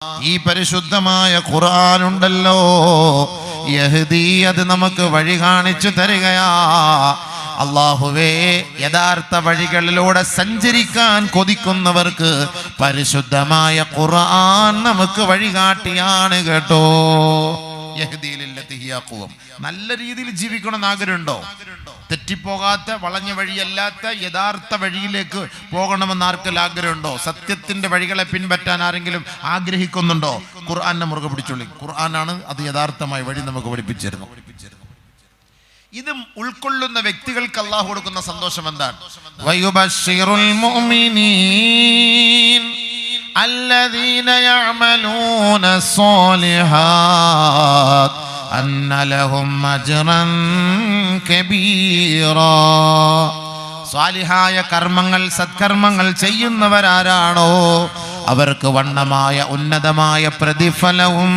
ഈ പരിശുദ്ധമായ ഖുർആൻ ഉണ്ടല്ലോ, യഹ്ദി, അത് നമുക്ക് വഴി കാണിച്ചു തരികയാ. അല്ലാഹുവേ, യഥാർത്ഥ വഴികളിലൂടെ സഞ്ചരിക്കാൻ കൊതിക്കുന്നവർക്ക് പരിശുദ്ധമായ ഖുർആൻ നമുക്ക് വഴികാട്ടിയാണ് കേട്ടോ. നല്ല രീതിയിൽ ജീവിക്കണമെന്ന് ആഗ്രഹമുണ്ടോ? തെറ്റിപ്പോകാത്ത, വളഞ്ഞ വഴിയല്ലാത്ത യഥാർത്ഥ വഴിയിലേക്ക് പോകണമെന്ന് ആർക്കെല്ലാം ആഗ്രഹമുണ്ടോ? സത്യത്തിന്റെ വഴികളെ പിൻപറ്റാൻ ആരെങ്കിലും ആഗ്രഹിക്കുന്നുണ്ടോ? ഖുർആനെ മുറുകെ പിടിച്ചോളി. ഖുർആനാണ് അത് യഥാർത്ഥമായ വഴി നമുക്ക് പഠിപ്പിച്ചിരുന്നു. ഇത് ഉൾക്കൊള്ളുന്ന വ്യക്തികൾക്ക് അല്ലാഹു കൊടുക്കുന്ന സന്തോഷം എന്താണ്? വയുബശ്ശിറുൽ മുഅ്മിനീൻ الذين يعملون الصالحات أن لهم أجرا كبيرا. സാലിഹായ കർമ്മങ്ങൾ, സത്കർമ്മങ്ങൾ ചെയ്യുന്നവരാരാണോ അവർക്ക് വണ്ണമായ ഉന്നതമായ പ്രതിഫലവും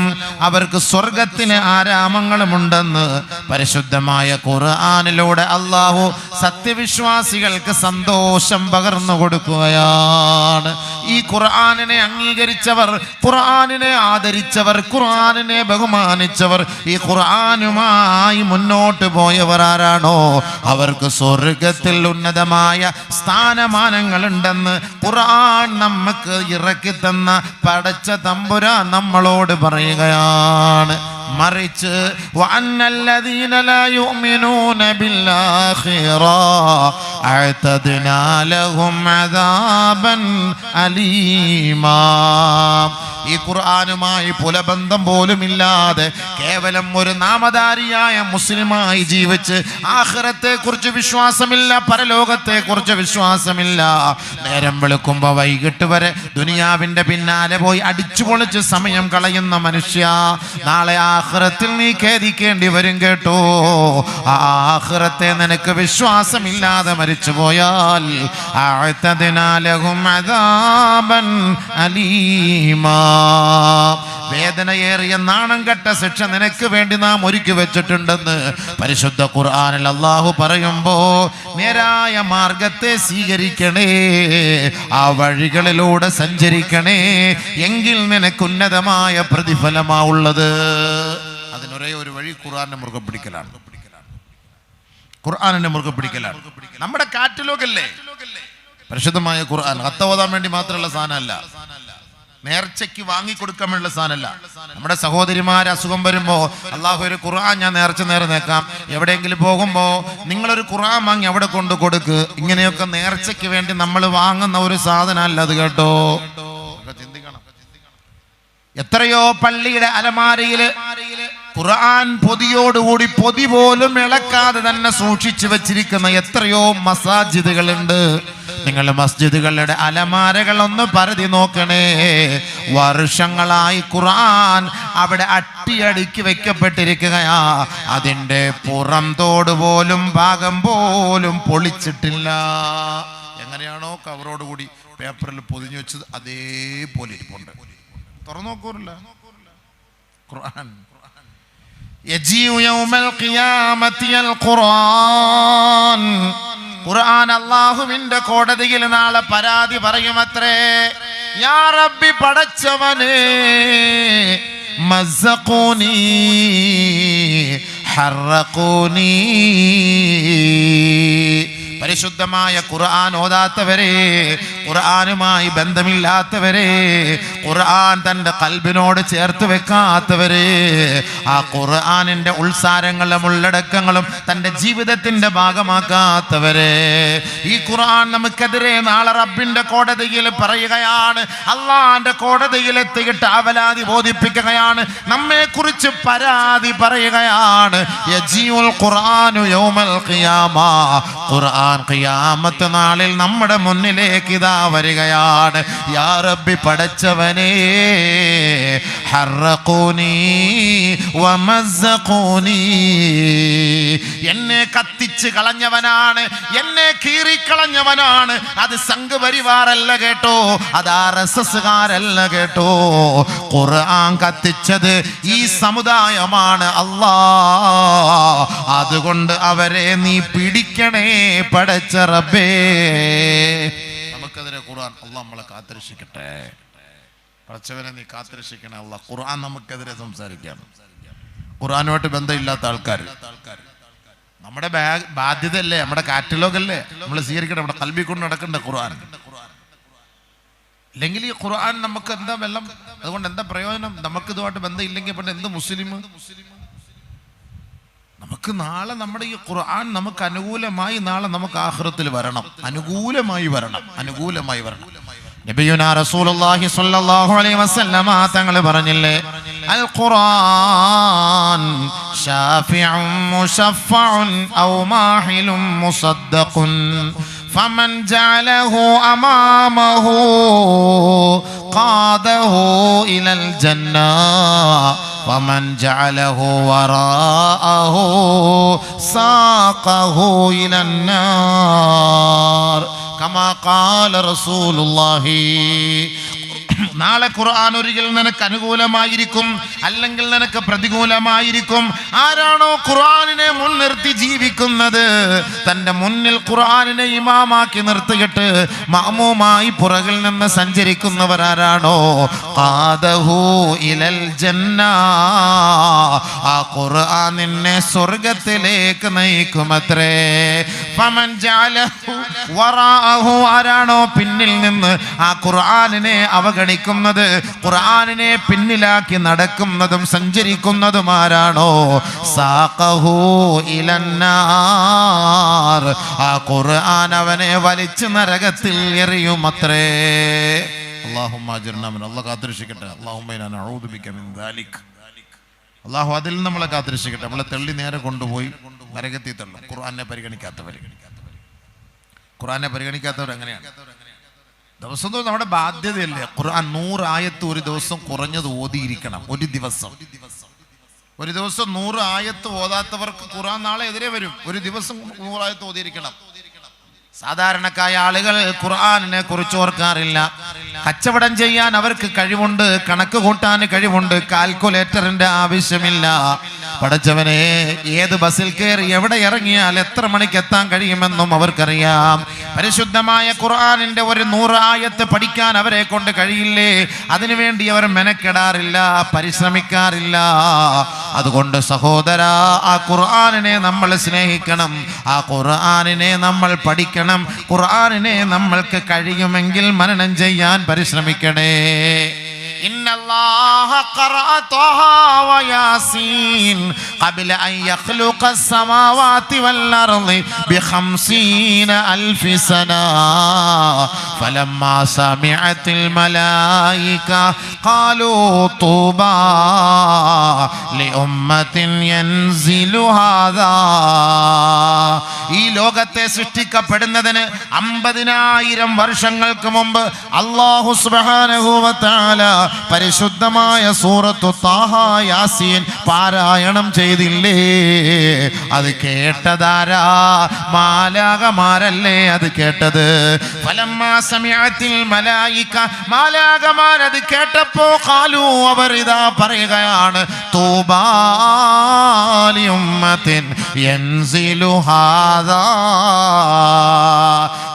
അവർക്ക് സ്വർഗത്തിന് ആരാമങ്ങളുമുണ്ടെന്ന് പരിശുദ്ധമായ ഖുർആനിലൂടെ അല്ലാഹു സത്യവിശ്വാസികൾക്ക് സന്തോഷം പകർന്നു കൊടുക്കുകയാണ്. ഈ ഖുർആനിനെ അംഗീകരിച്ചവർ, ഖുർആനിനെ ആദരിച്ചവർ, ഖുർആനിനെ ബഹുമാനിച്ചവർ, ഈ ഖുർആനുമായി മുന്നോട്ട് പോയവർ ആരാണോ അവർക്ക് സ്വർഗത്തിൽ ഉന്നതമായ സ്ഥാനമാനങ്ങളുണ്ടെന്ന് ഖുർആൻ നമുക്ക് ഇറക്കി തന്ന പടച്ച തമ്പുരാൻ നമ്മളോട് പറയുകയാണ്. മറിച്ച് വഅന്നല്ലദീന ലാ യുഅ്മിനൂന ബിൽആഖിറ അഅതദ്നാ ലഹും അദാബൻ അലീമാ. ഈ ഖുർആനുമായി പുലബന്ധം പോലുമില്ലാതെ കേവലം ഒരു നാമധാരിയായ മുസ്ലിമായി ജീവിച്ച് ആഖിറത്തെ കുറിച്ച് വിശ്വാസമില്ല, പരലോകത്തെ കുറിച്ച് വിശ്വാസമില്ല, നേരം വെളുക്കുമ്പോ വൈകിട്ട് വരെ ദുനിയാവിന്റെ പിന്നാലെ പോയി അടിച്ചു പൊളിച്ച് സമയം കളയുന്ന മനുഷ്യ, നാളെ ആഖിറത്തിൽ നീ ഖേദിക്കേണ്ടി വരും കേട്ടോ. ആ ആഖിറത്തെ നിനക്ക് വിശ്വാസമില്ലാതെ മരിച്ചു പോയാൽ അഅതദ്നാ ലഹും അദാബൻ അലീമാ, വേദനയേറിയ നാണം കെട്ട ശിക്ഷ നിനക്ക് വേണ്ടി നാം ഒരുക്കി വെച്ചിട്ടുണ്ടെന്ന് പരിശുദ്ധ ഖുർആനിൽ അല്ലാഹു പറയുമ്പോ, നേരായ മാർഗത്തെ സ്വീകരിക്കണേ, ആ വഴികളിലൂടെ സഞ്ചരിക്കണേ, എങ്കിൽ നിനക്ക് ഉന്നതമായ പ്രതിഫലമാ ഉള്ളത്. അതിനൊരേ ഒരു വഴി ഖുർആനെ മുറുകെ പിടിക്കലാണ്. ഖുർആനെ മുറുകെ പിടിക്കലാണ്. നമ്മുടെ കാറ്റലോഗല്ലേ പരിശുദ്ധമായ ഖുർആൻ. ഖത്ത് ഓതാൻ വേണ്ടി മാത്രമുള്ള സാധനമല്ല, നേർച്ചയ്ക്ക് വാങ്ങിക്കൊടുക്കാൻ വേണ്ടിയുള്ള സാധനമല്ല. നമ്മുടെ സഹോദരിമാര് അസുഖം വരുമ്പോ അല്ലാഹു ഒരു ഖുർആൻ ഞാൻ നേർച്ച നേർന്നേക്കാം, എവിടെയെങ്കിലും പോകുമ്പോ നിങ്ങളൊരു ഖുർആൻ വാങ്ങി അവിടെ കൊണ്ട് കൊടുക്ക്, ഇങ്ങനെയൊക്കെ നേർച്ചയ്ക്ക് വേണ്ടി നമ്മൾ വാങ്ങുന്ന ഒരു സാധനമല്ല അത് കേട്ടോ. ചിന്തിക്കണം. എത്രയോ പള്ളിയുടെ അലമാരയില് ഖുർആൻ പൊതിയോടുകൂടി, പൊതി പോലും ഇളക്കാതെ തന്നെ സൂക്ഷിച്ചു വെച്ചിരിക്കുന്ന എത്രയോ മസാജിദുകളുണ്ട്. നിങ്ങൾ മസ്ജിദുകളുടെ അലമാരകൾ ഒന്ന് പരതി നോക്കണേ. വർഷങ്ങളായി ഖുർആൻ അവിടെ അട്ടിയടുക്കി വെക്കപ്പെട്ടിരിക്കുകയാ. അതിൻ്റെ പുറം തോട് പോലും ഭാഗം പോലും പൊളിച്ചിട്ടില്ല. എങ്ങനെയാണോ കവറോടുകൂടി പേപ്പറിൽ പൊതിഞ്ഞു വെച്ചത് അതേപോലെ ഇരിപ്പുണ്ട്. തുറന്നു നോക്കൂല്ല ഖുർആൻ. യജീഉ യൗമൽ ഖിയാമത്തിൽ ഖുർആൻ. ഖുർആൻ അല്ലാഹുവിന്റെ കോടതിയിൽ നാളെ പരാതി പറയുമത്രേ. യാ റബ്ബി, പടച്ചവനേ, മസ്സഖൂനി ഹറഖൂനി. പരിശുദ്ധമായ ഖുർആൻ ഓതാത്തവരെ, ഖുർആനുമായി ബന്ധമില്ലാത്തവരെ, ഖുർആൻ തൻ്റെ ഖൽബിനോട് ചേർത്ത് വെക്കാത്തവരെ, ആ ഖുർആനിൻ്റെ ഉൾസാരങ്ങളും ഉള്ളടക്കങ്ങളും തൻ്റെ ജീവിതത്തിൻ്റെ ഭാഗമാക്കാത്തവരെ, ഈ ഖുർആൻ നമുക്കെതിരെ നാളെ റബ്ബിൻ്റെ കോടതിയിൽ പറയുകയാണ്. അള്ളാന്റെ കോടതിയിലെത്തിയിട്ട് അവലാതി ബോധിപ്പിക്കുകയാണ്, നമ്മെക്കുറിച്ച് പരാതി പറയുകയാണ്. യജീഉൽ ഖുർആനു യൗമൽ ഖിയാമ. ഖുർആൻ ഖിയാമത്ത് നാളിൽ നമ്മുടെ മുന്നിലേക്ക് ഇതാ വരികയാണ്. യാ റബ്ബി, പടച്ചവനേ, ഹറഖൂനി വമസ്സഖൂനി. എന്നെ കത്തിച്ച് കളഞ്ഞവനാണ്, എന്നെ കീറിക്കളഞ്ഞവനാണ്. അത് സംഘ് പരിവാറല്ല കേട്ടോ, അത് RSS കാരല്ല കേട്ടോ. ഖുർആൻ കത്തിച്ചത് ഈ സമുദായമാണ് അല്ലാ. അതുകൊണ്ട് അവരെ നീ പിടിക്കണേ പടച്ച റബ്ബേ. നമുക്കെതിരെ ഖുർആൻ അല്ലാഹു നമ്മളെ കാത്തിരക്ഷിക്കട്ടെ. പടച്ചവനെ നീ കാത്തുരക്ഷിക്കണേ അല്ലാഹ്. ഖുർആൻ നമുക്കെതിരെ സംസാരിക്കാം. ഖുർആനുമായിട്ട് ബന്ധമില്ലാത്ത ആൾക്കാർ, നമ്മുടെ ബാധ്യതയല്ലേ, നമ്മുടെ കാറ്റലോഗ് അല്ലേ നമ്മൾ സ്വീകരിക്കണം, നമ്മുടെ കൽബി കൊണ്ട് നടക്കണ്ടേ ഖുർആൻ. ഇല്ലെങ്കിൽ ഈ ഖുർആൻ നമുക്ക് എന്താ വെള്ളം, അതുകൊണ്ട് എന്താ പ്രയോജനം? നമുക്ക് ഇതുമായിട്ട് ബന്ധമില്ലെങ്കിൽ പിന്നെ എന്ത് മുസ്ലിം? നമുക്ക് നാളെ നമ്മുടെ ഈ ഖുർആൻ നമുക്ക് അനുകൂലമായി നാളെ നമുക്ക് ആഖിറത്തിൽ വരണം, അനുകൂലമായി വരണം. നബിയുനാ റസൂലുള്ളാഹി സ്വല്ലല്ലാഹു അലൈഹി വസല്ലമ തങ്ങൾ പറഞ്ഞില്ലേ, അൽ ഖുർആൻ ശാഫിഉൻ മുശഫഉൻ ഔ മാഹിലുൻ മുസദ്ദഖുൻ ഫമൻ ജഅലഹു അമാമഹു ഖാദഹു ഇലൽ ജന്ന വമൻ ജഅലഹു വറാഅഹു സാഖഹു ഇലൻ നാർ കമാ ഖാല റസൂലുള്ളാഹി. നാളെ ഖുർആൻ ഒരിക്കൽ നിനക്ക് അനുകൂലമായിരിക്കും, അല്ലെങ്കിൽ നിനക്ക് പ്രതികൂലമായിരിക്കും. ആരാണോ ഖുർആനിനെ മുൻനിർത്തി ജീവിക്കുന്നത്, തന്റെ മുന്നിൽ ഖുർആനിനെ ഇമാമാക്കി നിർത്തിയിട്ട് മഅ്മൂമായി പുറകിൽ നിന്ന് സഞ്ചരിക്കുന്നവർ ആരാണോ, ഖാദഹു ഇലൽ ജന്ന, ആ ഖുർആൻ നിന്നെ സ്വർഗ്ഗത്തിലേക്ക് നയിക്കുമത്രേ. ഫമൻ ജഅലഹു വറാഅഹു, ആരാണോ പിന്നിൽ നിന്ന് ആ ഖുർആനിനെ അവഗണിക്കുന്നത്, ഖുർആനിനെ പിന്നിലാക്കി നടക്കുന്നതും സഞ്ചരിക്കുന്നതും ആരാണോ, സാഖഹു ഇലന്നാർ, ആ ഖുർആൻ അവനെ വലിച്ചു നരകത്തിൽ എറിയുമത്രേ. അല്ലാഹുമ്മ അജിർനാ മിൻ, അല്ലാഹു കാത്തുരക്ഷിക്കട്ടെ. അല്ലാഹുമ്മ ഇന്നാ നഊദു ബിക മിൻ ദാലിക്, അല്ലാഹു അതിൽ നമ്മളെ കാത്തുരക്ഷിക്കട്ടെ. നമ്മളെ തള്ളി നേരെ കൊണ്ടുപോയി നരകത്തിൽ തള്ളും. ഖുർആനെ പരിഗണിക്കാത്തവർ എങ്ങനെയാണ്? ദിവസം നമ്മുടെ ബാധ്യതയല്ലേ ഖുർആൻ. 100 ആയത്ത് ഒരു ദിവസം കുറഞ്ഞത് ഓതിയിരിക്കണം. ഒരു ദിവസം 100 ആയത്ത് ഓതാത്തവർക്ക് ഖുർആൻ നാളെ എതിരെ വരും. ഒരു ദിവസം 100 ആയത്ത് ഓതിയിരിക്കണം. സാധാരണക്കായ ആളുകൾ ഖുർആനിനെ കുറിച്ച് ഓർക്കാറില്ല. കച്ചവടം ചെയ്യാൻ അവർക്ക് കഴിവുണ്ട്, കണക്ക് കൂട്ടാൻ കഴിവുണ്ട്, കാൽക്കുലേറ്ററിന്റെ ആവശ്യമില്ല. പടച്ചവനെ, ഏത് ബസ്സിൽ കയറി എവിടെ ഇറങ്ങിയാൽ എത്ര മണിക്ക് എത്താൻ കഴിയുമെന്നും അവർക്കറിയാം. പരിശുദ്ധമായ ഖുർആനിന്റെ ഒരു 100 ആയത്ത് പഠിക്കാൻ അവരെ കൊണ്ട് കഴിയില്ലേ? അതിനുവേണ്ടി അവർ മെനക്കെടാറില്ല, പരിശ്രമിക്കാറില്ല. അതുകൊണ്ട് സഹോദരാ, ആ ഖുർആനിനെ നമ്മൾ സ്നേഹിക്കണം, ആ ഖുർആനിനെ നമ്മൾ പഠിക്കണം. ഖുർആനിനെ നമ്മൾക്ക് കഴിയുമെങ്കിൽ മനനം ചെയ്യാൻ പരിശ്രമിക്കണേ. ഇന്നല്ലാഹ ഖറഅ ത്വഹ വയാസീൻ ഖബ്ല അൻ യഖ്ലുഖ അസ്സമാവാതി വൽ അർളി ബിഖംസീന അൽഫി സന ഫലമ്മാ സമിഅത്തിൽ മലായിക ഖാലൂ തൂബാ ലിഉമ്മത്തിൻ യൻസിലു ഹാദാ. ഈ ലോകത്തെ സൃഷ്ടിക്കപ്പെടുന്നതിന് 50,000 വർഷങ്ങൾക്ക് മുമ്പ് അല്ലാഹു സുബ്ഹാനഹു വ തആല പരിശുദ്ധമായ സൂറത്തു ത്വാഹ യാസീൻ പാരായണം ചെയ്തില്ലേ? അത് കേട്ടതാരാ? മാലാകമാരല്ലേ അത് കേട്ടത്? ഫലമ്മാ സമിഅത്തിൽ മലായിക, മാലാകമാർ അത് കേട്ടപ്പോ ഖാലൂ, അവർ ഇതാ പറയുകയാണ്, തൂബാ ലി ഉമ്മത്തിൻ യൻസിലു ഹാദാ.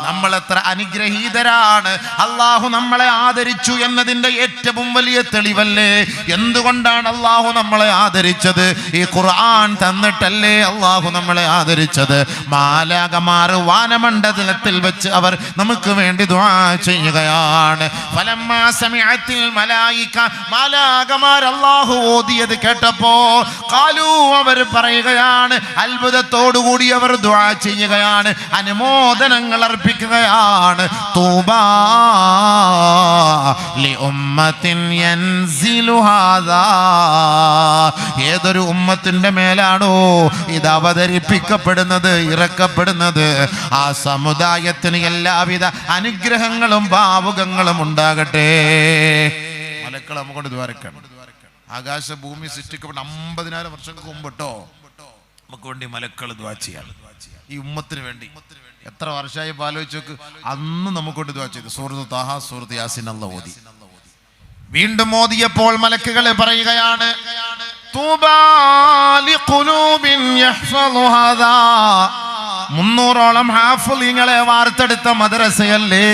നമ്മൾ എത്ര അനുഗ്രഹീതരാണ്! അള്ളാഹു നമ്മളെ ആദരിച്ചു എന്നതിൻ്റെ ഏറ്റവും വലിയ തെളിവല്ലേ? എന്തുകൊണ്ടാണ് അള്ളാഹു നമ്മളെ ആദരിച്ചത്? ഈ ഖുർആൻ തന്നിട്ടല്ലേ അള്ളാഹു നമ്മളെ ആദരിച്ചത്? മാലാകമാർ വാനമണ്ഡലത്തിൽ വെച്ച് അവർ നമുക്ക് വേണ്ടി ദുആ ചെയ്യുകയാണ്. ഫലമ്മാ സമിഅത്തിൽ മലായിക, മാലാകമാർ അള്ളാഹു ഓതിയത് കേട്ടപ്പോ ഖാലൂ, അവർ പറയുകയാണ്, അത്ഭുതത്തോടുകൂടി അവർ ദുആ ചെയ്യുകയാണ്, അനുമോദനങ്ങൾ അർപ്പിക്കുകയാണ്. തൂബാ ലി ഉമ്മത്തിൻ യൻസിലു ഹാദാ. ഏതൊരു ഉമ്മത്തിന്റെ മേലാണോ ഇത് അവതരിപ്പിക്കപ്പെടുന്നത്, ഇറക്കപ്പെടുന്നത്, ആ സമുദായത്തിന് എല്ലാവിധ അനുഗ്രഹങ്ങളും ഭാവുകങ്ങളും ഉണ്ടാകട്ടെ. മലക്കൾ നമുക്കൊണ്ട് ദ്വാരക്കണം. ആകാശഭൂമി സൃഷ്ടിക്കപ്പെട്ട 50,000 വർഷങ്ങൾക്ക് മുമ്പ് കേട്ടോ നമുക്ക് വേണ്ടി മലക്കൾ ദ്വാ ചെയ്യാൻ, ഈ ഉമ്മത്തിന് വേണ്ടി. എത്ര വർഷമായി ആലോചിച്ച് നോക്ക്. അന്ന് നമുക്കൊണ്ട് ദ്വാ ചെയ്തു. സൂറത്ത് ത്വാഹ, സൂറത്ത് യാസീൻ അല്ലാഹു ഓതി. വീണ്ടും ഓതിയപ്പോൾ മലക്കുകൾ പറയുകയാണ്, തൂബാ ലിഖുലൂബിൻ യഹ്ഫളു ഹാദാ. 300ഓളം ഹാഫിളീങ്ങളെ വാർത്തെടുത്ത മദ്രസയല്ലേ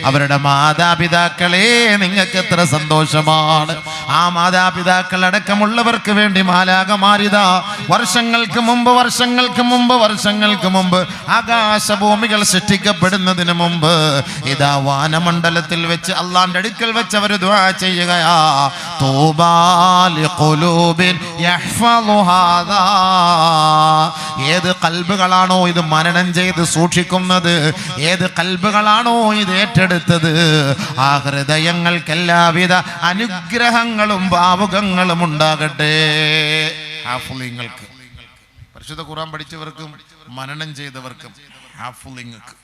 അവരുടെ മാതാപിതാക്കളെ നിങ്ങൾക്ക് എത്ര സന്തോഷമാണ്. ആ മാതാപിതാക്കൾ അടക്കമുള്ളവർക്ക് വേണ്ടി മാലാഖമാരിതാ വർഷങ്ങൾക്ക് മുമ്പ് ആകാശഭൂമികൾ സൃഷ്ടിക്കപ്പെടുന്നതിന് മുമ്പ് ഇതാ വാനമണ്ഡലത്തിൽ വെച്ച് അള്ളാന്റെ അടുക്കൽ വെച്ച് അവർ ദുആ ചെയ്യുകയാ. തൂബാ ലിഖുലൂബിൻ യഹ്ഫളു ഹാദാ. ഏത് ഖൽബുകളാണോ ഇത് മനനം ചെയ്ത് സൂക്ഷിക്കുന്നത്, ഏത് ഖൽബുകളാണോ ഇത് ഏറ്റെടുത്തത്, ആ ഹൃദയങ്ങൾക്ക് എല്ലാവിധ അനുഗ്രഹങ്ങളും ഭാവുകങ്ങളും ഉണ്ടാകട്ടെ. ഹാഫിളിങ്ങൾക്ക്, പരിശുദ്ധ ഖുർആൻ പഠിച്ചവർക്കും മനനം ചെയ്തവർക്കും ഹാഫിളിങ്ങൾക്ക്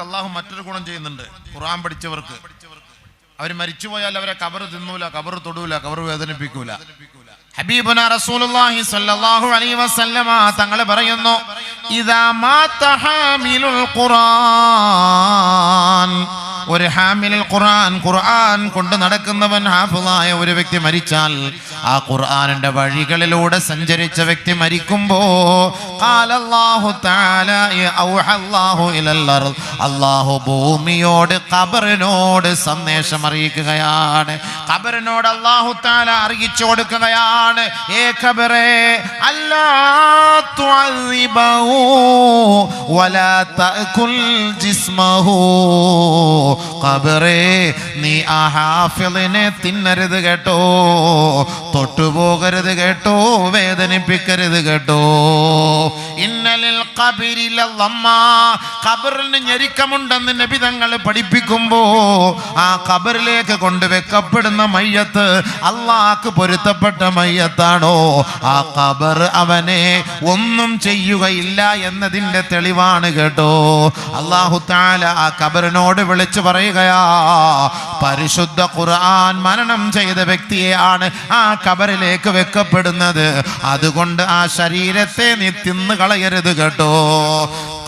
അള്ളാഹു മറ്റൊരു ഗുണം ചെയ്യുന്നുണ്ട്. ഖുർആൻ പഠിച്ചവർക്ക് അവർ മരിച്ചുപോയാൽ അവരെ ഖബർ തിന്നൂല, ഖബർ തൊടൂല, ഖബർ വേദനിപ്പിക്കൂല. ഹബീബുന റസൂലുള്ളാഹി സ്വല്ലല്ലാഹു അലൈഹി വസല്ലമ തങ്ങൾ പറയുന്നു, ഇദാ മാത ഹാമിലുൽ ഖുർആൻ, ഒരു ഹാമിലുൽ ഖുർആൻ കൊണ്ട് നടക്കുന്നവൻ, ഹാഫിളായ ഒരു വ്യക്തി മരിച്ചാൽ, ആ ഖുർആനിന്റെ വഴികളിലൂടെ സഞ്ചരിച്ച വ്യക്തി മരിക്കുമ്പോ ഖാലല്ലാഹു തആല ഔഹല്ലാഹു ഇലൽ അർദ്, അല്ലാഹു ഭൂമിയോട് ഖബറിനോട് സന്ദേശം അറിയിക്കുകയാണ്. ഖബറിനോട് അല്ലാഹു തആല അറിയിച്ചു കൊടുക്കുകയാണ്, ഏ ഖബറേ അല്ലാ തുഅസിബഹു വലാ തഅകുൽ ജിസ്മഹു. ഖബറേ നീ ആ ഹാഫിളിനെ തിന്നരുത് കേട്ടോ, തൊട്ടുപോകരുത് കേട്ടോ, വേദനിപ്പിക്കരുത് കേട്ടോ. ഇന്നലിൽ ഖബരി ലളമ്മ, ഖബറിന് ഞെരുക്കമുണ്ടെന്ന് നബി തങ്ങൾ പഠിപ്പിക്കുമ്പോ ആ ഖബറിലേക്ക് കൊണ്ടുവെക്കപ്പെടുന്ന മയ്യത്ത് അല്ലാഹ്ക്ക് പൊരുത്തപ്പെട്ട മയ്യത്താണോ, ആ ഖബർ അവനെ ഒന്നും ചെയ്യുകയില്ല എന്നതിന്റെ തെളിവാണ് കേട്ടോ. അല്ലാഹു തആല ആ ഖബറിനോട് വിളിച്ചു പറയുകയാ, പരിശുദ്ധ ഖുർആൻ മനനം ചെയ്ത വ്യക്തിയെയാണ് ആ ഖബറിലേക്ക് വെക്കപ്പെടുന്നത്, അതുകൊണ്ട് ആ ശരീരത്തെ നീ തിന്നു കളയരുത് കേട്ടോ.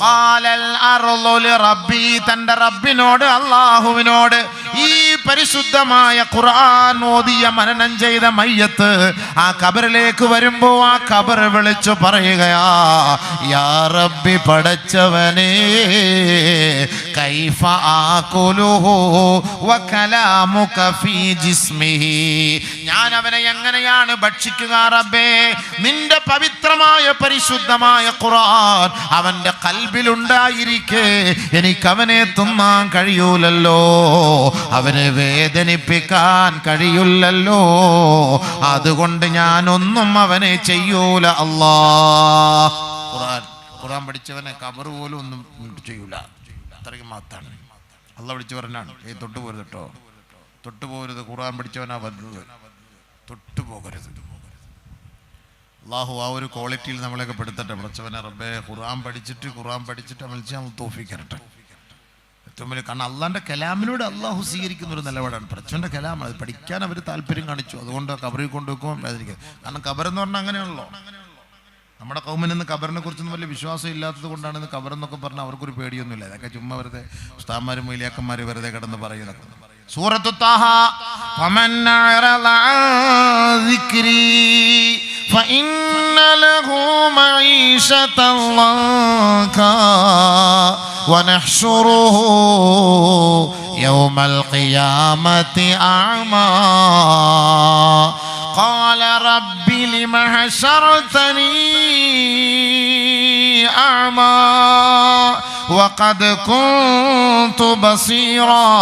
ഖാലൽ അർളു ലിറബ്ബി, തന്റെ റബ്ബിനോട്, അല്ലാഹുവിനോട് ഈ പരിശുദ്ധമായ ഖുർആൻ ഓതിയ മനനം ചെയ്ത മയ്യത്ത് ആ ഖബറിലേക്ക് വരുമ്പോ ആ ഖബർ വിളിച്ചു പറയുകയാ, യാ റബ്ബി പടച്ചവനേ, കൈഫ ആകുലുഹു വകലാമുക ഫീ ജിസ്മിഹി, ഞാൻ അവനെ എങ്ങനെയാണ് ഭക്ഷിക്കുക റബ്ബേ, നിന്റെ പവിത്രമായ പരിശുദ്ധമായ ഖുർആൻ അവന്റെ ഖൽബിലുണ്ടായിരിക്കെ എനിക്കവനെ തിന്നാൻ കഴിയൂലല്ലോ, അവനെ വേദനിപ്പിക്കാൻ കഴിയില്ലല്ലോ, അതുകൊണ്ട് ഞാനൊന്നും അവനെ ചെയ്യൂല അല്ലാഹ്. ഖുർആൻ പഠിച്ചവനെ ഖബർ പോലും ഒന്നും ചെയ്യൂല, അത്രയും മാത്രമാണ്. അള്ളാഹ് വിളിച്ചു പറഞ്ഞാണ്, തൊട്ടുപോരുത് കേട്ടോ, തൊട്ടുപോകരുത്. ഖുർആൻ പഠിച്ചവനാ വന്നത്, തൊട്ടുപോകരുത്. അള്ളാഹു ആ ഒരു ക്വാളിറ്റിയിൽ നമ്മളെയൊക്കെ പെടുത്തട്ടെ. പഠിച്ചവനെ റബ്ബേ, ഖുർആൻ പഠിച്ചിട്ട് അമൽ ചെയ്യാൻ തൗഫീഖ് തരട്ടെ. ഏറ്റവും വലിയ, കാരണം അള്ളാന്റെ കലാമിനോട് അള്ളാഹു സ്വീകരിക്കുന്ന ഒരു നിലപാടാണ്. പഠിച്ചവന്റെ കലാം, അത് പഠിക്കാൻ അവർ താല്പര്യം കാണിച്ചു, അതുകൊണ്ട് ഖബറിൽ കൊണ്ടുവെക്കുമ്പോൾ വേദനിക്കുക. കാരണം ഖബർ എന്ന് പറഞ്ഞാൽ അങ്ങനെയാണല്ലോ. നമ്മുടെ കൗമിന് ഇന്ന് ഖബറിനെ കുറിച്ചൊന്നും വലിയ വിശ്വാസം ഇല്ലാത്തത് കൊണ്ടാണ് ഇന്ന് ഖബർ എന്നൊക്കെ പറഞ്ഞാൽ അവർക്കൊരു പേടിയൊന്നുമില്ല. ഇതൊക്കെ ചുമ്മാ വെറുതെ ഉസ്താദ്മാരും മൊയ്ലിയാക്കന്മാരും വെറുതെ കിടന്ന് പറയുന്നതൊക്കെ. സൂറത്തു താഹ, ഫമൻ അഅറദ അൻ ദിക്രി ഫഇന്ന ലഹു മഈശതൻ ളൻകാ വനഹ്ശുറുഹു യൗമൽ ഖിയാമത്തി അഅമാ قال رب لم حشرتني أعمى وقد كنت بصيرا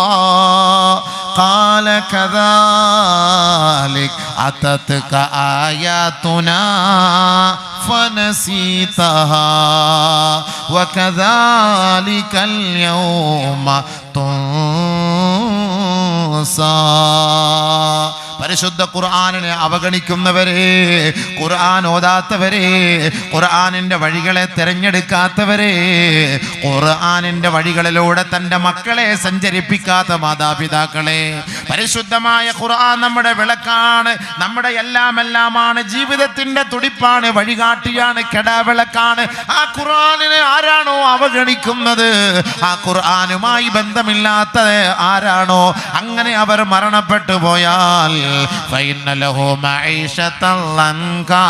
قال كذلك أتتك آياتنا فنسيتها وكذلك اليوم تنسى. പരിശുദ്ധ ഖുർആനിനെ അവഗണിക്കുന്നവരെ, ഖുർആൻ ഓതാത്തവരെ, ഖുർആനിന്റെ വഴികളെ തിരഞ്ഞെടുക്കാത്തവരെ, ഖുർആനിന്റെ വഴികളിലൂടെ തൻ്റെ മക്കളെ സഞ്ചരിപ്പിക്കാത്ത മാതാപിതാക്കളെ, പരിശുദ്ധമായ ഖുർആൻ നമ്മുടെ വിളക്കാണ്, നമ്മുടെ എല്ലാമാണ്, ജീവിതത്തിന്റെ തുടിപ്പാണ്, വഴികാട്ടിയാണ്, കെടാവിളക്കാണ്. ആ ഖുർആനിനെ ആരാണോ അവഗണിക്കുന്നത്, ആ ഖുർആനുമായി ബന്ധമില്ലാത്ത ആരാണോ, അങ്ങനെ അവർ മരണപ്പെട്ടു പോയാൽ ഫഇന്ന ലഹു മഈശതൻ ലൻകാ,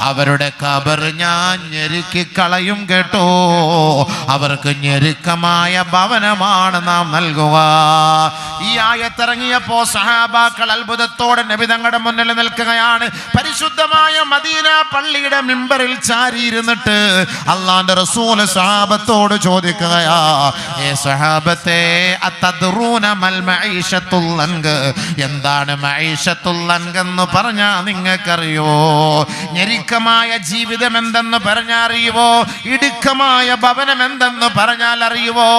അവരുടെ ഖബർ ഞാൻ ഞെരുക്കി കളയും കേട്ടോ. അവർക്ക് ഞെരുക്കമായ ഭവനമാണ് നാം നൽകുക. ഈ ആയത്തിറങ്ങിയപ്പോ സഹാബാക്കൾ അത്ഭുതത്തോടെ നബി തങ്ങളുടെ മുന്നിൽ നിൽക്കുകയാണ്. പരിശുദ്ധമായ മദീന പള്ളിയുടെ മിമ്പറിൽ ചാരിയിരുന്നിട്ട് അല്ലാഹുവിന്റെ റസൂൽ സഹാബത്തോട് ചോദിക്കുകയാ, ഏ സഹാബത്തെ, അതദ്റൂന മൽ മഈശത്തുൽ ലൻഗ്, എന്താണ് മഈശത്തുൽ ലൻഗ് എന്ന് പറഞ്ഞാൽ നിങ്ങൾക്കറിയോ? ഞെരുക്കമായ ജീവിതം എന്തെന്ന് പറഞ്ഞാൽ അറിയുവോ? ഇടുക്കമായ ഭവനം എന്തെന്ന് പറഞ്ഞാൽ അറിയുവോ?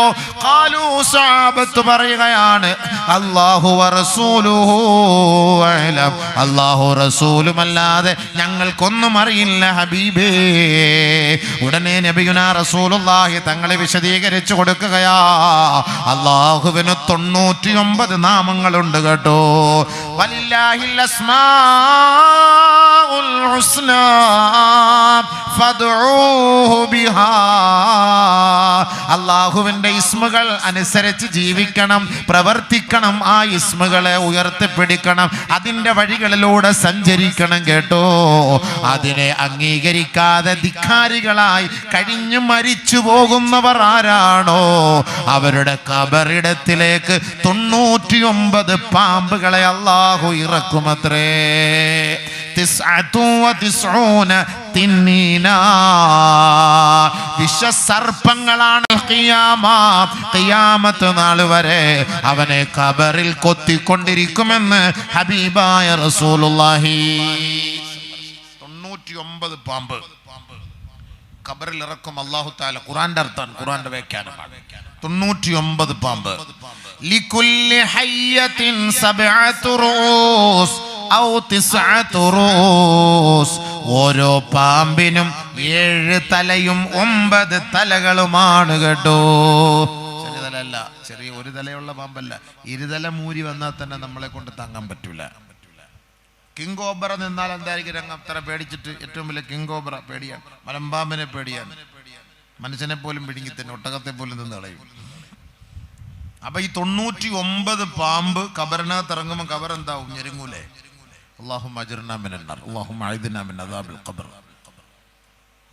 ഖാലൂ, സഹാബത്ത് പറയുകയാണ്, അല്ലാഹു വറസൂലുഹു അഅലം, അല്ലാഹു റസൂലുമല്ലാതെ ഞങ്ങൾക്കൊന്നും അറിയില്ല ഹബീബേ. ഉടനെ നബിയുനാ റസൂലുള്ളാഹി തങ്ങളെ വിശദീകരിച്ചു കൊടുക്കുകയാ, അല്ലാഹുവിന് 99 നാമങ്ങളുണ്ട് കേട്ടോ. വലില്ലാഹിൽ അസ്മാഉൽ ഹുസ്നാ ഫദ്ഉഹു ബിഹാ. അല്ലാഹുവിന്റെ ഇസ്മുകൾ അനുസരിച്ച് ജീവിക്കണം, പ്രവർത്തിക്കണം, ആ ഇസ്മുകളെ ഉയർത്തിപ്പിടിക്കണം, അതിന്റെ വഴികളിലൂടെ സഞ്ചരിക്കണം കേട്ടോ. അതിനെ അംഗീകരിക്കാതെ ധിക്കാരികളായി കഴിഞ്ഞു മരിച്ചു പോകുന്നവർ ആരാണോ അവരുടെ ഖബറിടത്തിലേക്ക് 99 പാമ്പുകളെ അല്ലാഹു ഇറക്കുമത്രേ. 99 തിന്നീനാ, വിഷസർപ്പങ്ങളാണ് ഖിയാമത്ത് നാൾ വരെ അവനെ ഖബറിൽ കൊത്തിക്കൊണ്ടിരിക്കുമെന്ന് ഹബീബായ റസൂലുള്ളാഹി. 99 പാമ്പ് ഖബറിൽ ഇറക്കും അല്ലാഹു തആല. ഖുർആന്റെ അർത്ഥമാണ്, ഖുർആന്റെ വ്യാഖ്യാനമാണ്. 99 പാമ്പ്. ലികുല്ലി ഹയ്യത്തിൻ സബ്അതു റൂസ് ഔ തിസ്അതു റൂസ്, ഓരോ പാമ്പിനും 7 തലയും 9 തലകളുമാണ് കേട്ടോ. ചെറിയ തലയല്ല, ചെറിയ ഒരു തലയുള്ള പാമ്പല്ല. 2 തല മൂരി വന്നാൽ തന്നെ നമ്മളെ കൊണ്ട് താങ്ങാൻ പറ്റൂല. കിങ് കോബ്ര നിന്നാൽ എന്തായിരിക്കും രംഗം? അത്ര പേടിച്ചിട്ട് ഏറ്റവും വലിയ കിങ് കോബ്ര പേടിയാണ്, മലമ്പാമ്പിനെ പേടിയാണ്. മനുഷ്യനെ പോലും പിടുങ്ങി തന്നെ, ഒട്ടകത്തെ പോലും നിന്ന് കളയും. അപ്പൊ ഈ 99 പാമ്പ് ഖബറിനകത്ത് ഇറങ്ങുമ്പോൾ ഖബർ എന്താവും? ഞെരുങ്ങൂലേ? അല്ലാഹുമ്മ അജ്ർനാ മിനൻ നാർ, അല്ലാഹുമ്മ അഇദ്നാ മിൻ അദാബിൽ ഖബർ.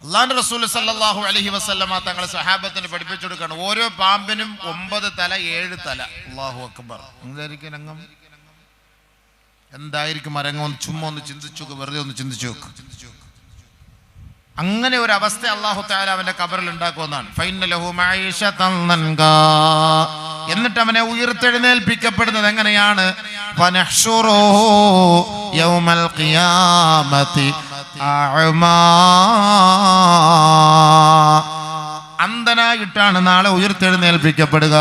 അല്ലാഹുവിന്റെ റസൂൽ സല്ലല്ലാഹു അലൈഹി വസല്ലമ തങ്ങളെ സഹാബത്തിന് പഠിപ്പിച്ചു കൊടുക്കുകയാണ്, ഓരോ പാമ്പിനും 9 തല 7 തല. അല്ലാഹു അക്ബർ. എന്തായിരിക്കും രംഗം? എന്തായിരിക്കും അരങ്ങം? ചുമ്മാ ഒന്ന് ചിന്തിച്ചു, വെറുതെ ഒന്ന് ചിന്തിച്ചു നോക്ക്. അങ്ങനെ ഒരു അവസ്ഥ അല്ലാഹു തആല അവന്റെ ഖബറിൽ ഉണ്ടാക്കുമെന്നാണ്. ഫഇന്ന ലഹു മഈശതൻ ലൻകാ, എന്നിട്ട് അവനെ ഉയർത്തെഴുന്നേൽപ്പിക്കപ്പെടുന്നത് എങ്ങനെയാണ്? ഫനഹ്ശുറുഹു യൗമൽ ഖിയാമത്തി അഅമാ, അന്ധനായിട്ടാണ് നാളെ ഉയർത്തെഴുന്നേൽപ്പിക്കപ്പെടുക.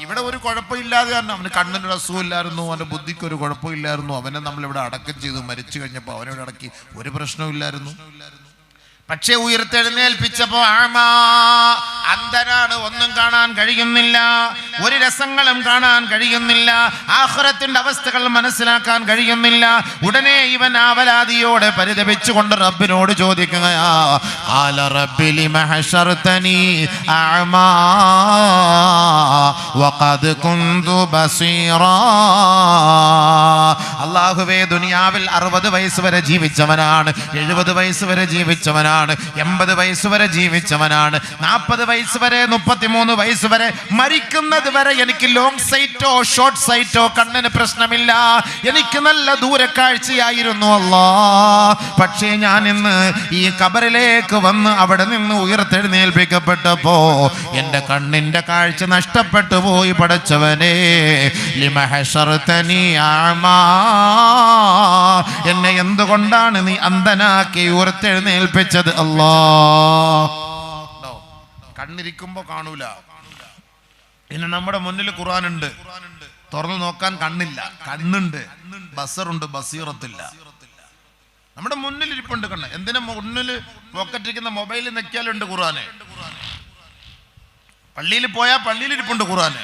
ഇവിടെ ഒരു കുഴപ്പമില്ലാതെ തന്നെ, അവന് കണ്ണിന് അസുഖമില്ലായിരുന്നു, അവൻ്റെ ബുദ്ധിക്ക് ഒരു കുഴപ്പമില്ലായിരുന്നു, അവനെ നമ്മളിവിടെ അടക്കം ചെയ്തു. മരിച്ചു കഴിഞ്ഞപ്പോൾ അവനോട് അടക്കി, ഒരു പ്രശ്നമില്ലായിരുന്നു. പക്ഷെ ഉയർത്തെഴുന്നേൽപ്പിച്ചപ്പോ അന്ധനാണ്, ഒന്നും കാണാൻ കഴിയുന്നില്ല, ഒരു രസങ്ങളും കാണാൻ കഴിയുന്നില്ല, ആഖിറത്തിന്റെ അവസ്ഥകൾ മനസ്സിലാക്കാൻ കഴിയുന്നില്ല. ഉടനെ ഇവൻ ആവലാതിയോടെ പരിതപിച്ചുകൊണ്ട് റബ്ബിനോട് ചോദിക്കുകയാ, ഖാല റബ്ബി ലിമ ഹശർതനി അഅമാ വഖദ് കുന്തു ബസീറാ. അല്ലാഹുവേ, ദുനിയാവിൽ 60 വയസ്സ് വരെ ജീവിച്ചവനാണ്, 70 വയസ്സ് വരെ ജീവിച്ചവനാണ്, 80 വയസ്സ് വരെ ജീവിച്ചവനാണ്, 40 വയസ്സ് വരെ, 33 വയസ്സ് വരെ, മരിക്കുന്നത് വരെ എനിക്ക് ലോങ് സൈറ്റോ ഷോർട്ട് സൈറ്റോ കണ്ണിന് പ്രശ്നമില്ല, എനിക്ക് നല്ല ദൂരക്കാഴ്ചയായിരുന്നു അല്ലാ. പക്ഷേ ഞാൻ ഇന്ന് ഈ ഖബറിലേക്ക് വന്ന് അവിടെ നിന്ന് ഉയർത്തെഴുന്നേൽപ്പിക്കപ്പെട്ടപ്പോ എൻ്റെ കണ്ണിൻ്റെ കാഴ്ച നഷ്ടപ്പെട്ടു പോയി. പടച്ചവനേ, ലിമ ഹശർതനി അഅമാ, എന്നെ എന്തുകൊണ്ടാണ് നീ അന്ധനാക്കി ഉയർത്തെഴുന്നേൽപ്പിച്ചത് അല്ലാ? കണ്ണിരിക്കുമ്പോ കാണൂല. ഇനി നമ്മുടെ മുന്നിൽ ഖുർആനുണ്ട്, തുറന്നു നോക്കാൻ കണ്ണില്ല, കണ്ണുണ്ട്, ബസറുണ്ട്, ബസീറത്തില്ല. നമ്മുടെ മുന്നിൽ ഇരിപ്പുണ്ട് കണ്ണ്. എന്തിനാ മുന്നിൽ പോക്കറ്റിരിക്കുന്ന മൊബൈലിൽ നെക്കിയാലുണ്ട് ഖുർആന്. പള്ളിയിൽ പോയാൽ പള്ളിയിൽ ഇരിപ്പുണ്ട് ഖുർആന്.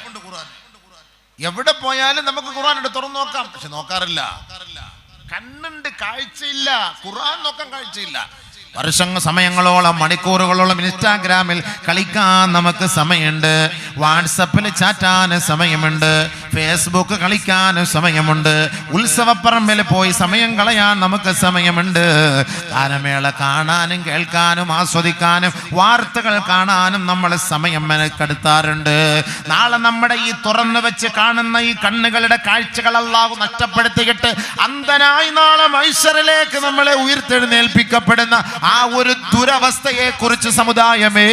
എവിടെ പോയാലും നമുക്ക് ഖുർആനുണ്ട്, തുറന്നു നോക്കാം. പക്ഷെ നോക്കാറില്ല. കണ്ണുണ്ട്, കാഴ്ചയില്ല. ഖുർആൻ നോക്കാൻ കാഴ്ചയില്ല. സമയങ്ങളോളം, മണിക്കൂറുകളോളം ഇൻസ്റ്റാഗ്രാമിൽ കളിക്കാൻ നമുക്ക് സമയമുണ്ട്, വാട്സപ്പിൽ ചാറ്റാൻ സമയമുണ്ട്, ഫേസ്ബുക്ക് കളിക്കാനും സമയമുണ്ട്, ഉത്സവപ്പറമ്പിൽ പോയി സമയം കളയാൻ നമുക്ക് സമയമുണ്ട്, ഗാനമേള കാണാനും കേൾക്കാനും ആസ്വദിക്കാനും വാർത്തകൾ കാണാനും നമ്മൾ സമയം മെനക്കെടുത്താറുണ്ട്. നാളെ നമ്മുടെ ഈ തുറന്നു വെച്ച് കാണുന്ന ഈ കണ്ണുകളുടെ കാഴ്ചകൾ അല്ലാഹു നഷ്ടപ്പെടുത്തിയിട്ട് അന്ധനായി നാളെ മൈശറിലേക്ക് നമ്മളെ ഉയർത്തെഴുന്നേൽപ്പിക്കപ്പെടുന്ന ആ ഒരു ദുരവസ്ഥയെ കുറിച്ച് സമുദായമേ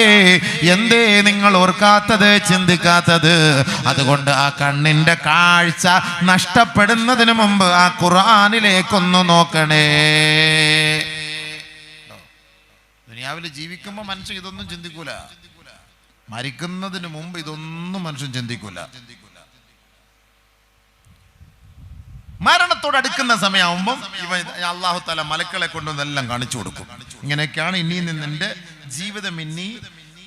എന്തേ നിങ്ങൾ ഓർക്കാത്തത്, ചിന്തിക്കാത്തത്? അതുകൊണ്ട് ആ കണ്ണിന്റെ കാഴ്ച നഷ്ടപ്പെടുന്നതിന് മുമ്പ് ആ ഖുർആനിലേക്കൊന്ന് നോക്കണേ. ദുനിയാവിൽ ജീവിക്കുമ്പോൾ മനുഷ്യൻ ഇതൊന്നും ചിന്തിക്കൂല, മരിക്കുന്നതിന് മുമ്പ് ഇതൊന്നും മനുഷ്യൻ ചിന്തിക്കൂല. മരണത്തോട് അടുക്കുന്ന സമയമാകുമ്പം അല്ലാഹു തആല മലക്കളെ കൊണ്ടുവന്നെല്ലാം കാണിച്ചു കൊടുക്കും. ഇങ്ങനെയൊക്കെയാണ് ഇനി നിന്റെ ജീവിതം, ഇനി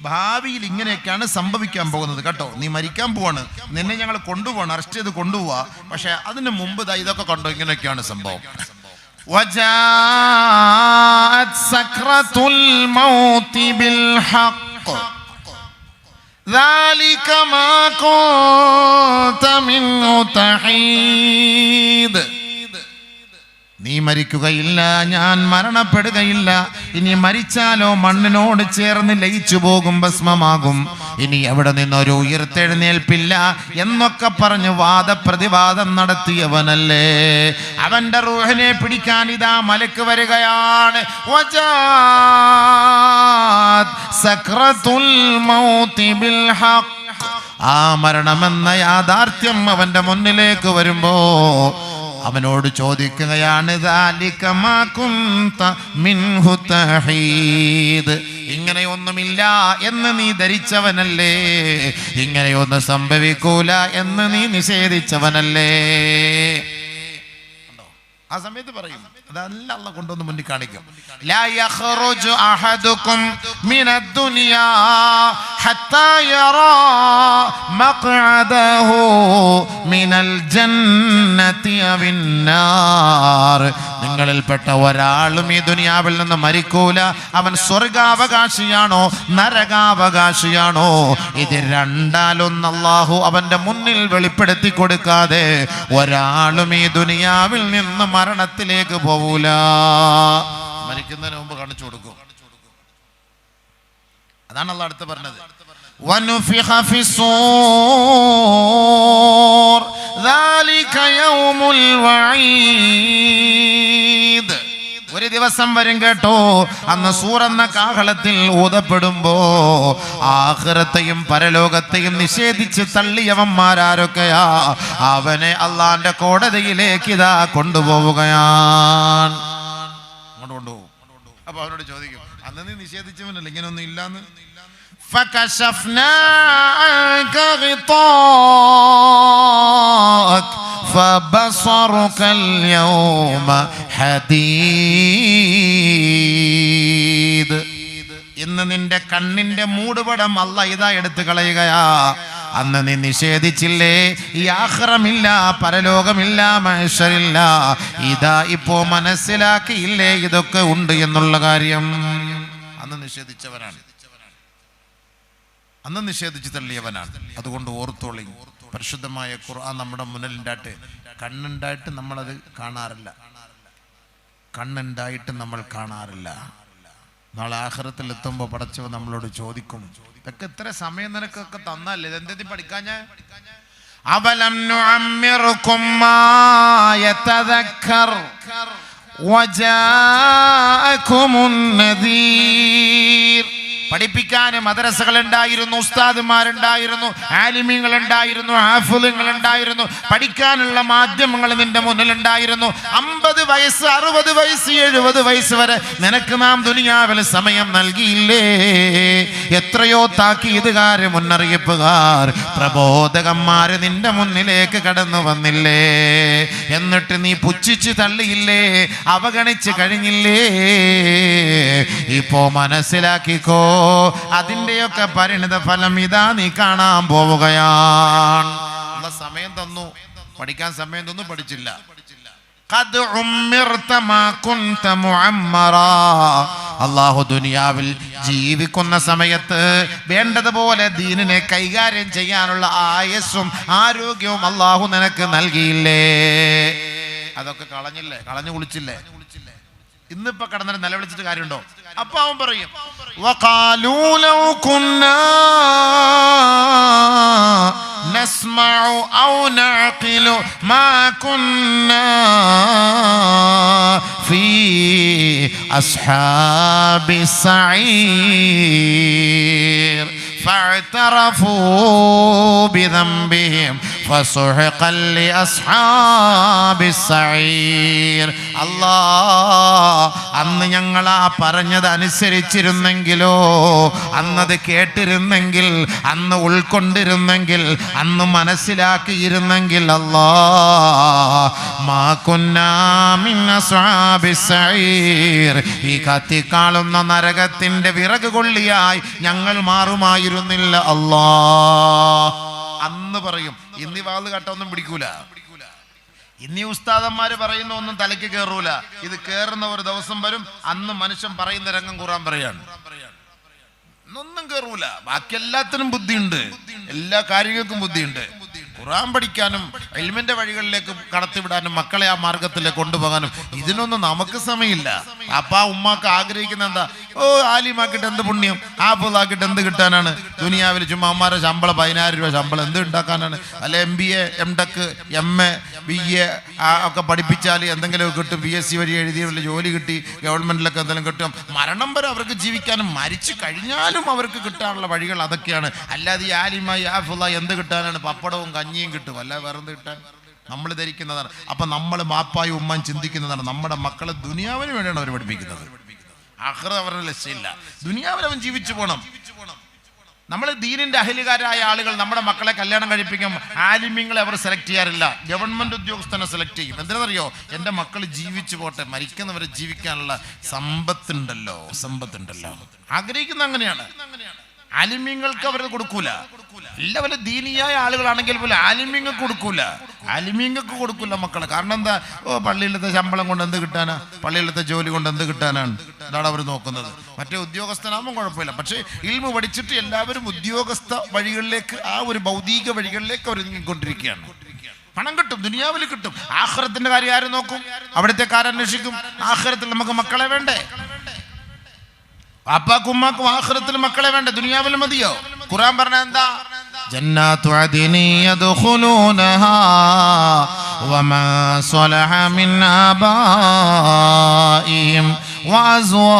ഭാവിയിൽ ഇങ്ങനെയൊക്കെയാണ് സംഭവിക്കാൻ പോകുന്നത് കേട്ടോ. നീ മരിക്കാൻ പോവാണ്, നിന്നെ ഞങ്ങൾ കൊണ്ടുപോകണം, അറസ്റ്റ് ചെയ്ത് കൊണ്ടുപോവാ. പക്ഷെ അതിന് മുമ്പ് ഇതൊക്കെ കണ്ടോ, ഇങ്ങനെയൊക്കെയാണ് സംഭവം. വജാഅത് സക്രത്തുൽ മൗതി ബിൽ ഹഖ് ذلك ما كنت منه تحيد. നീ മരിക്കുകയില്ല, ഞാൻ മരണപ്പെടുകയില്ല. ഇനി മരിച്ചാലോ മണ്ണിനോട് ചേർന്ന് ലയിച്ചു പോകും, ഭസ്മമാകും. ഇനി എവിടെ നിന്നൊരു ഉയർത്തെഴുന്നേൽപ്പില്ല എന്നൊക്കെ പറഞ്ഞ് വാദപ്രതിവാദം നടത്തിയവനല്ലേ. അവന്റെ റൂഹിനെ പിടിക്കാൻ ഇതാ മലക്ക് വരികയാണ്. സക്രത്തുൽ മൗതി ബിൽ ഹഖ്. ആ മരണമെന്ന യാഥാർത്ഥ്യം അവന്റെ മുന്നിലേക്ക് വരുമ്പോ അവനോട് ചോദിക്കുകയാണ്, ഇങ്ങനെയൊന്നുമില്ല എന്ന് നീ ധരിച്ചവനല്ലേ, ഇങ്ങനെയൊന്നും സംഭവിക്കൂല എന്ന് നീ നിഷേധിച്ചവനല്ലേ. ആ സമയത്ത് പറയും, അതല്ല അല്ലാഹ് കൊണ്ടുവന്ന് മുന്നിൽ കാണിക്കും. ലാ യഖ്റുജു അഹദുകും മിനദ് ദുനിയാ ഹത്താ യറാ മഖ്അദഹു മിനൽ ജന്നതി അവിന്നാർ. നിങ്ങളിൽപ്പെട്ട ഒരാളും ഈ ദുനിയാവിൽ നിന്ന് മരിക്കൂല. അവൻ സ്വർഗാവകാശിയാണോ നരകാവകാശിയാണോ, ഇത് രണ്ടാലൊന്ന് അല്ലാഹു അവന്റെ മുന്നിൽ വെളിപ്പെടുത്തി കൊടുക്കാതെ ഒരാളും ഈ ദുനിയാവിൽ നിന്ന് മരണത്തിലേക്ക് പോവൂല. മരിക്കുന്നതിന് മുമ്പ് കാണിച്ചു കൊടുക്കും. അതാണ് അല്ലാഹു അടുത്ത് പറഞ്ഞത്. വനുഫിഖ ഫിസ്സൂർ ذلك يوم الوعيد. ഒരു ദിവസം വരും കേട്ടോ, അന്ന് സൂറെന്ന കാഹളത്തിൽ ഊതപ്പെടുമ്പോ ആഖിറത്തെയും പരലോകത്തെയും നിഷേധിച്ച് തള്ളിയവന്മാരാരൊക്കെയാ അവനെ അള്ളാന്റെ കോടതിയിലേക്ക് ഇതാ കൊണ്ടുപോവുകയാണ്. അങ്ങോട്ട് കൊണ്ടുപോകും. അപ്പൊ അവനോട് ചോദിക്കും, അന്ന് നീ നിഷേധിച്ചവനല്ല, ഇങ്ങനെയൊന്നും ഇല്ലാന്ന്. فكشفنا عنك غطاءك فبصرك اليوم حديد. ഇന്ന് നിന്റെ കണ്ണിന്റെ മൂടുപടം അല്ലാഹ് ഇതാ എടുത്തു കളയുകയാ. അന്ന് നീ നിഷേധിച്ചില്ലേ, ഈ ആഖിറമില്ല, പരലോകമില്ല, മഹ്ശറില്ല, ഇതാ ഇപ്പോ മനസ്സിലാക്കിയില്ലേ ഇതൊക്കെ ഉണ്ട് എന്നുള്ള കാര്യം. അന്ന് നിഷേധിച്ചവനാണ്, അന്ന് നിഷേധിച്ച് തള്ളിയവനാണ്. അതുകൊണ്ട് ഓർത്തോളി, പരിശുദ്ധമായ ഖുർആൻ നമ്മുടെ മുന്നിലുണ്ടായിട്ട്, കണ്ണുണ്ടായിട്ട് നമ്മളത് കാണാറില്ല, കണ്ണുണ്ടായിട്ട് നമ്മൾ കാണാറില്ല. നാളെ ആഖിറത്തിൽ എത്തുമ്പോൾ പടച്ചവൻ നമ്മളോട് ചോദിക്കും, ഇതൊക്കെ ഇത്ര സമയം നിനക്കൊക്കെ തന്നല്ലേ, ഇതെന്തെങ്കിലും പഠിക്കാൻ ഞാൻ അവലം നുഅമ്മിറുകും മാ യതദക്കർ വജാഅകുമുൻ നദീർ. പഠിപ്പിക്കാൻ മദ്രസകൾ ഉണ്ടായിരുന്നു, ഉസ്താദുമാരുണ്ടായിരുന്നു, ആലിമീങ്ങൾ ഉണ്ടായിരുന്നു, ഹാഫിളുകൾ ഉണ്ടായിരുന്നു, പഠിക്കാനുള്ള മാധ്യമങ്ങൾ നിന്റെ മുന്നിലുണ്ടായിരുന്നു. 50 വയസ്സ് 60 വയസ്സ് 70 വയസ്സ് വരെ നിനക്ക് നാം ദുനിയാവിൽ സമയം നൽകിയില്ലേ? എത്രയോ താക്കീതുകാര്, മുന്നറിയിപ്പുകാർ, പ്രബോധകന്മാര് നിന്റെ മുന്നിലേക്ക് കടന്നു വന്നില്ലേ? എന്നിട്ട് നീ പുച്ഛിച്ച് തള്ളിയില്ലേ? അവഗണിച്ച് കഴിഞ്ഞില്ലേ? ഇപ്പോ മനസ്സിലാക്കിക്കോ, അതിന്റെയൊക്കെ പരിണിത ഫലം ഇതാ നീ കാണാൻ പോവുകയാണ്. സമയം തന്നു, പഠിക്കാൻ സമയം തന്നു, പഠിച്ചില്ല. അള്ളാഹു ദുനിയാവിൽ ജീവിക്കുന്ന സമയത്ത് വേണ്ടതുപോലെ ദീനിനെ കൈകാര്യം ചെയ്യാനുള്ള ആയുസ്സും ആരോഗ്യവും അള്ളാഹു നിനക്ക് നൽകിയില്ലേ? അതൊക്കെ കളഞ്ഞില്ലേ? കളഞ്ഞു കുളിച്ചില്ലേ? ഇന്നിപ്പോ കടന്നിട്ട് നിലവിളിച്ചിട്ട് കാര്യമുണ്ടോ? അപ്പൊ അവൻ പറയും വഖാലൂ ലൗ കുന്നാ നസ്മഉ ഔ നഅഖിലു മാ കുന്നാ ഫീ അസ്ഹാബിസ് സഈർ فاعترفوا بذنبهم فسحقا لأصحاب السعير. അന്ന് ഞങ്ങൾ ആ പറഞ്ഞത് അനുസരിച്ചിരുന്നെങ്കിലോ, അന്നത് കേട്ടിരുന്നെങ്കിൽ, അന്ന് ഉൾക്കൊണ്ടിരുന്നെങ്കിൽ, അന്ന് മനസ്സിലാക്കിയിരുന്നെങ്കിൽ, മാ കുന്നാ മിൻ അസ്ഹാബിസ് സഈർ, ഈ കത്തിക്കാളുന്ന നരകത്തിന്റെ വിറക് കൊള്ളിയായി ഞങ്ങൾ മാറുമായിരുന്നു. അന്ന് പറയും. ഇന്ന് വാള് കട്ടൊന്നും പിടിക്കൂല. ഇന്നീ ഉസ്താദന്മാര് പറയുന്ന ഒന്നും തലയ്ക്ക് കയറൂല. ഇത് കേറുന്ന ഒരു ദിവസം വരും, അന്ന് മനുഷ്യൻ പറയുന്ന രംഗം ഖുർആൻ പറയാണ്. ഒന്നും കയറൂല. ബാക്കി എല്ലാത്തിനും ബുദ്ധിയുണ്ട്, എല്ലാ കാര്യങ്ങൾക്കും ബുദ്ധിയുണ്ട്. ഖുർആൻ പഠിക്കാനും ഇൽമിന്റെ വഴികളിലേക്ക് കടത്തിവിടാനും മക്കളെ ആ മാർഗത്തിലേക്ക് കൊണ്ടുപോകാനും ഇതിനൊന്നും നമുക്ക് സമയമില്ല. അപ്പാ ഉമ്മാക്ക് ആഗ്രഹിക്കുന്ന എന്താ? ഓ, ആലിമാക്കിട്ട് എന്ത് പുണ്യം, ആപ്പിളാക്കിട്ട് എന്ത് കിട്ടാനാണ്? ദുനിയാവിൽ ചുമ്മാ അമ്മാരെ ശമ്പളം 10,000 രൂപ ശമ്പളം എന്ത് ഉണ്ടാക്കാനാണ്? അല്ലെ MBA MTech MA BA ഒക്കെ പഠിപ്പിച്ചാൽ എന്തെങ്കിലും കിട്ടും. PSC വഴി എഴുതിയ ജോലി കിട്ടി, ഗവൺമെന്റിലൊക്കെ എന്തെങ്കിലും കിട്ടും. മരണം വരെ അവർക്ക് ജീവിക്കാനും മരിച്ചു കഴിഞ്ഞാലും അവർക്ക് കിട്ടാനുള്ള വഴികൾ അതൊക്കെയാണ്. അല്ലാതെ ഈ ആലിമായി ആഫുള്ള എന്ത് കിട്ടാനാണ്? പപ്പടവും കഞ്ഞിയും കിട്ടും, അല്ല വേറെന്ത് കിട്ടാൻ? നമ്മൾ ധരിക്കുന്നതാണ്. അപ്പൊ നമ്മൾ മാപ്പായും ഉമ്മാൻ ചിന്തിക്കുന്നതാണ്. നമ്മുടെ മക്കളെ ദുനിയാവിന് വേണ്ടിയാണ് അവർ പഠിപ്പിക്കുന്നത്. ആഖിറത്ത് അവരുടെ ലക്ഷ്യമില്ല. ദുനിയാവിൽ അവൻ ജീവിച്ചു പോകണം. നമ്മൾ ദീനിന്റെ അഹലുകാരായ ആളുകൾ നമ്മുടെ മക്കളെ കല്യാണം കഴിപ്പിക്കും. ആലിമ്യങ്ങളെ അവർ സെലക്ട് ചെയ്യാറില്ല, ഗവൺമെന്റ് ഉദ്യോഗസ്ഥനെ സെലക്ട് ചെയ്യും. എന്തിനാണെന്നറിയോ? എൻ്റെ മക്കൾ ജീവിച്ചു പോട്ടെ, മരിക്കുന്നവരെ ജീവിക്കാനുള്ള സമ്പത്തുണ്ടല്ലോ. ആഗ്രഹിക്കുന്ന അങ്ങനെയാണ്. ആലിമ്യങ്ങൾക്ക് അവർ കൊടുക്കൂല. എല്ലാവരും ദീനിയായ ആളുകളാണെങ്കിൽ പോലും ആലിമ്യങ്ങൾക്ക് കൊടുക്കൂല മക്കളെ. കാരണം എന്താ? ഓ, പള്ളിയിലത്തെ ശമ്പളം കൊണ്ട് എന്ത് കിട്ടാനാ? പള്ളിയിലത്തെ ജോലി കൊണ്ട് എന്ത് കിട്ടാനാണ്? ഇതാണ് അവർ നോക്കുന്നത്. മറ്റേ ഉദ്യോഗസ്ഥനാകുമ്പോൾ കുഴപ്പമില്ല. പക്ഷേ ഇൽമു പഠിച്ചിട്ട് എല്ലാവരും ഉദ്യോഗസ്ഥ വഴികളിലേക്ക്, ആ ഒരു ഭൗതിക വഴികളിലേക്ക് അവർ നീങ്ങിക്കൊണ്ടിരിക്കുകയാണ്. പണം കിട്ടും, ദുനിയാവിൽ കിട്ടും. ആഖിറത്തിന്റെ കാര്യം ആര് നോക്കും? അവിടുത്തെ ആരന്വേഷിക്കും? ആഖിറത്തിൽ നമുക്ക് മക്കളെ വേണ്ടേ? അപ്പാക്കും ഉമ്മാക്കും ആഖിറത്തിൽ മക്കളെ വേണ്ട, ദുനിയാവിൽ മതിയോ? ഖുർആൻ പറഞ്ഞ എന്താ? ജന്നാത്തു അദ്നി യദ്ഖുലൂനഹാ വമാ സ്വലഹ മിൻ ആബാഇഹിം വഅസ്വാജിഹിം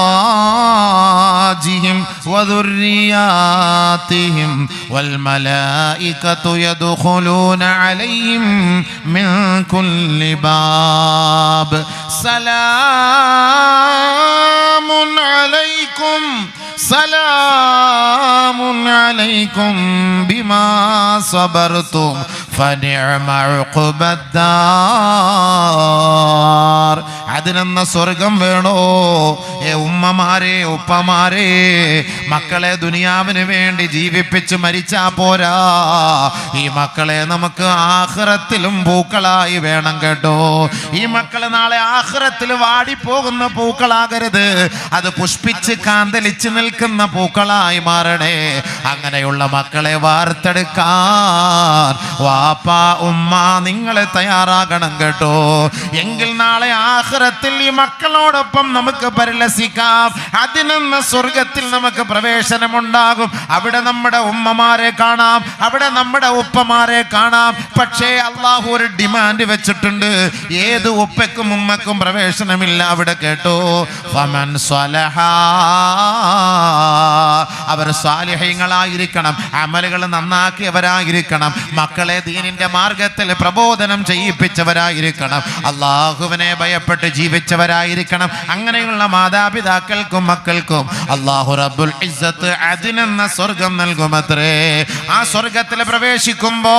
വദുർരിയാതിഹിം വൽമലായികതു യദ്ഖുലൂന അലൈഹിം മിൻ കുല്ലി ബാബ് സലാമുൻ അലൈക്കും സലാമുൻ അലൈക്കും ബിമാ സബർതും ഫനിഅമ ഉഖബദ്ദാർ. അതിനെന്ന സ്വർഗം വേണോ? ഉമ്മമാരെ, ഉപ്പമാരെ, മക്കളെ ദുനിയാവിന് വേണ്ടി ജീവിപ്പിച്ച് മരിച്ചാ പോരാ. ഈ മക്കളെ നമുക്ക് ആഖിറത്തിലും പൂക്കളായി വേണം കേട്ടോ. ഈ മക്കളെ നാളെ ആഖിറത്തിൽ വാടിപ്പോകുന്ന പൂക്കളാകരുത്, അത് പുഷ്പിച്ച് കാന്തലിച്ച് നിൽക്കുന്ന പൂക്കളായി മാറണേ. അങ്ങനെയുള്ള മക്കളെ വാർത്തെടുക്കാൻ വാപ്പ ഉമ്മ നിങ്ങളെ തയ്യാറാകണം കേട്ടോ. എങ്കിൽ നാളെ ആഖിറത്തിൽ ഈ മക്കളോടൊപ്പം നമുക്ക് പരിലസിക്കാം. അതിനെന്ന സ്വർഗത്തിൽ നമുക്ക് പ്രവേശനമുണ്ടാകും. അവിടെ നമ്മുടെ ഉമ്മമാരെ കാണാം, അവിടെ നമ്മുടെ ഉപ്പമാരെ കാണാം. പക്ഷേ അള്ളാഹു ഒരു ഡിമാൻഡ് വെച്ചിട്ടുണ്ട്. ഏത് ഉപ്പയ്ക്കും ഉമ്മക്കും പ്രവേശനമില്ല അവിടെ കേട്ടോ. ഫമൻ സ്വലഹ, അവർ സ്വാലിഹീങ്ങളായിരിക്കണം, അമലുകൾ നന്നാക്കിയവരായിരിക്കണം, മക്കളെ ദീനിന്റെ മാർഗത്തിൽ പ്രബോധനം ചെയ്യിപ്പിച്ചവരായിരിക്കണം, അള്ളാഹുവിനെ ഭയപ്പെട്ട് ജീവിച്ചവരായിരിക്കണം. അങ്ങനെയുള്ള മാതാപിതാക്കൾക്കും മക്കൾക്കും അള്ളാഹു റബ്ബുൽ ഇസ്സത്ത് അതിനെന്ന സ്വർഗം നൽകുമത്രേ. ആ സ്വർഗത്തിൽ പ്രവേശിക്കുമ്പോ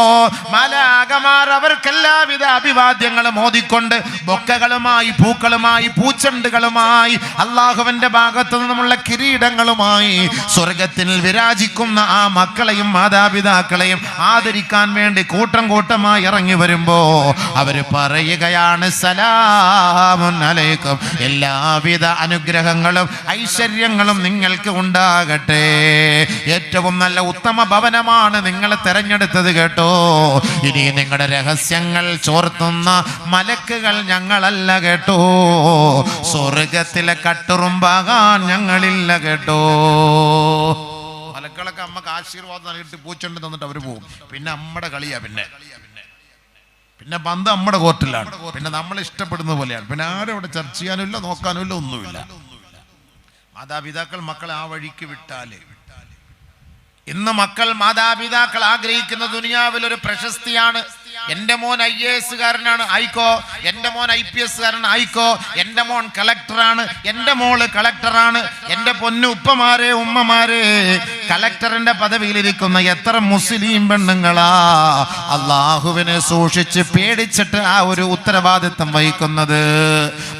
മലാകമാർ അവർക്കെല്ലാവിധ അഭിവാദ്യങ്ങളും ഓതിക്കൊണ്ട് ബൊക്കകളുമായി, പൂക്കളുമായി, പൂച്ചെണ്ടുകളുമായി, അള്ളാഹുവിന്റെ ഭാഗത്തു നിന്നുമുള്ള കിരീടങ്ങളുമായി സ്വർഗത്തിൽ വിരാജിക്കുന്ന ആ മക്കളെയും മാതാപിതാക്കളെയും ആദരിക്കാൻ വേണ്ടി കൂട്ടം കൂട്ടമായി ഇറങ്ങി വരുമ്പോ അവര് പറയുകയാണ്, സലാമുൻ അലൈക്കും, എല്ലാവിധ അനുഗ്രഹങ്ങളും ഐശ്വര്യങ്ങളും നിങ്ങൾക്ക് ഉണ്ടാകട്ടെ. ഏറ്റവും നല്ല ഉത്തമ ഭവനമാണ് നിങ്ങൾ തെരഞ്ഞെടുത്തത് കേട്ടോ. ഇനി നിങ്ങളുടെ രഹസ്യങ്ങൾ ചോർത്തുന്ന മലക്കുകൾ ഞങ്ങളല്ല കേട്ടോ. സ്വർഗത്തിലെ കട്ടുറുമ്പാകാൻ ഞങ്ങളില്ല കേട്ടോ. മലക്കളൊക്കെ അമ്മക്ക് ആശീർവാദം നൽകിയിട്ട് പൂച്ചണ്ട് തന്നിട്ട് അവര് പോകും. പിന്നെ അമ്മയുടെ കളിയാ, പിന്നെ ബന്ധം നമ്മുടെ കോർട്ടിലാണ്. പിന്നെ നമ്മൾ ഇഷ്ടപ്പെടുന്ന പോലെയാണ്. പിന്നെ ആരും അവിടെ ചർച്ച ചെയ്യാനുമില്ല, നോക്കാനുമില്ല, ഒന്നുമില്ല. മാതാപിതാക്കൾ മക്കളെ ആ വഴിക്ക് വിട്ടാല്, ഇന്ന് മക്കൾ മാതാപിതാക്കൾ ആഗ്രഹിക്കുന്ന ദുനിയാവിൽ ഒരു പ്രശസ്തിയാണ്. എൻ്റെ മോൻ IAS കാരനാണ്, ആയിക്കോ. എൻ്റെ മോൻ IPS കാരൻ, ആയിക്കോ. എൻ്റെ മോൻ കളക്ടറാണ്, എൻ്റെ മോള് കളക്ടറാണ്. എൻ്റെ പൊന്നു ഉപ്പമാരെ, ഉമ്മമാരെ, കളക്ടറിന്റെ പദവിയിലിരിക്കുന്ന എത്ര മുസ്ലിം പെണ്ണുങ്ങളാ അള്ളാഹുവിനെ സൂക്ഷിച്ച് പേടിച്ചിട്ട് ആ ഒരു ഉത്തരവാദിത്വം വഹിക്കുന്നത്.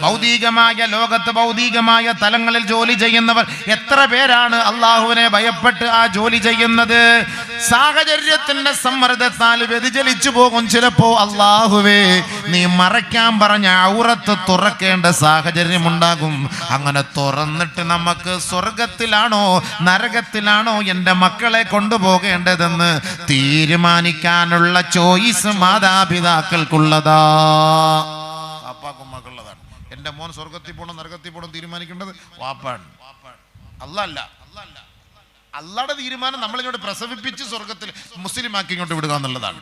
ഭൗതികമായ ലോകത്ത്, ഭൗതികമായ തലങ്ങളിൽ ജോലി ചെയ്യുന്നവർ എത്ര പേരാണ് അള്ളാഹുവിനെ ഭയപ്പെട്ട് ആ ജോലി ചെയ്യുന്നത്? സാഹചര്യത്തിന്റെ സമ്മർദ്ദത്താൽ വ്യതിചലിച്ചു പോകും ചിലപ്പോ. അള്ളാഹുവേ, നീ മറയ്ക്കാൻ പറഞ്ഞ ഔറത്ത് തുറക്കേണ്ട സാഹചര്യം ഉണ്ടാകും. അങ്ങനെ തുറന്നിട്ട് നമുക്ക് സ്വർഗത്തിലാണോ നരകത്തിലാണോ എൻ്റെ മക്കളെ കൊണ്ടുപോകേണ്ടതെന്ന് തീരുമാനിക്കാനുള്ള ചോയ്സ് മാതാപിതാക്കൾക്കുള്ളതാ. വാപ്പാക്കും മക്കളുള്ളതാണ്. എൻ്റെ മോൻ സ്വർഗത്തിൽ പോകണം നരകത്തിൽ പോകണം തീരുമാനിക്കേണ്ടത് വാപ്പാണ്, അല്ല. അള്ളാടെ തീരുമാനം നമ്മളിങ്ങോട്ട് പ്രസവിപ്പിച്ച് സ്വർഗത്തിൽ മുസ്ലിമാക്കി ഇങ്ങോട്ട് വിടുക എന്നുള്ളതാണ്.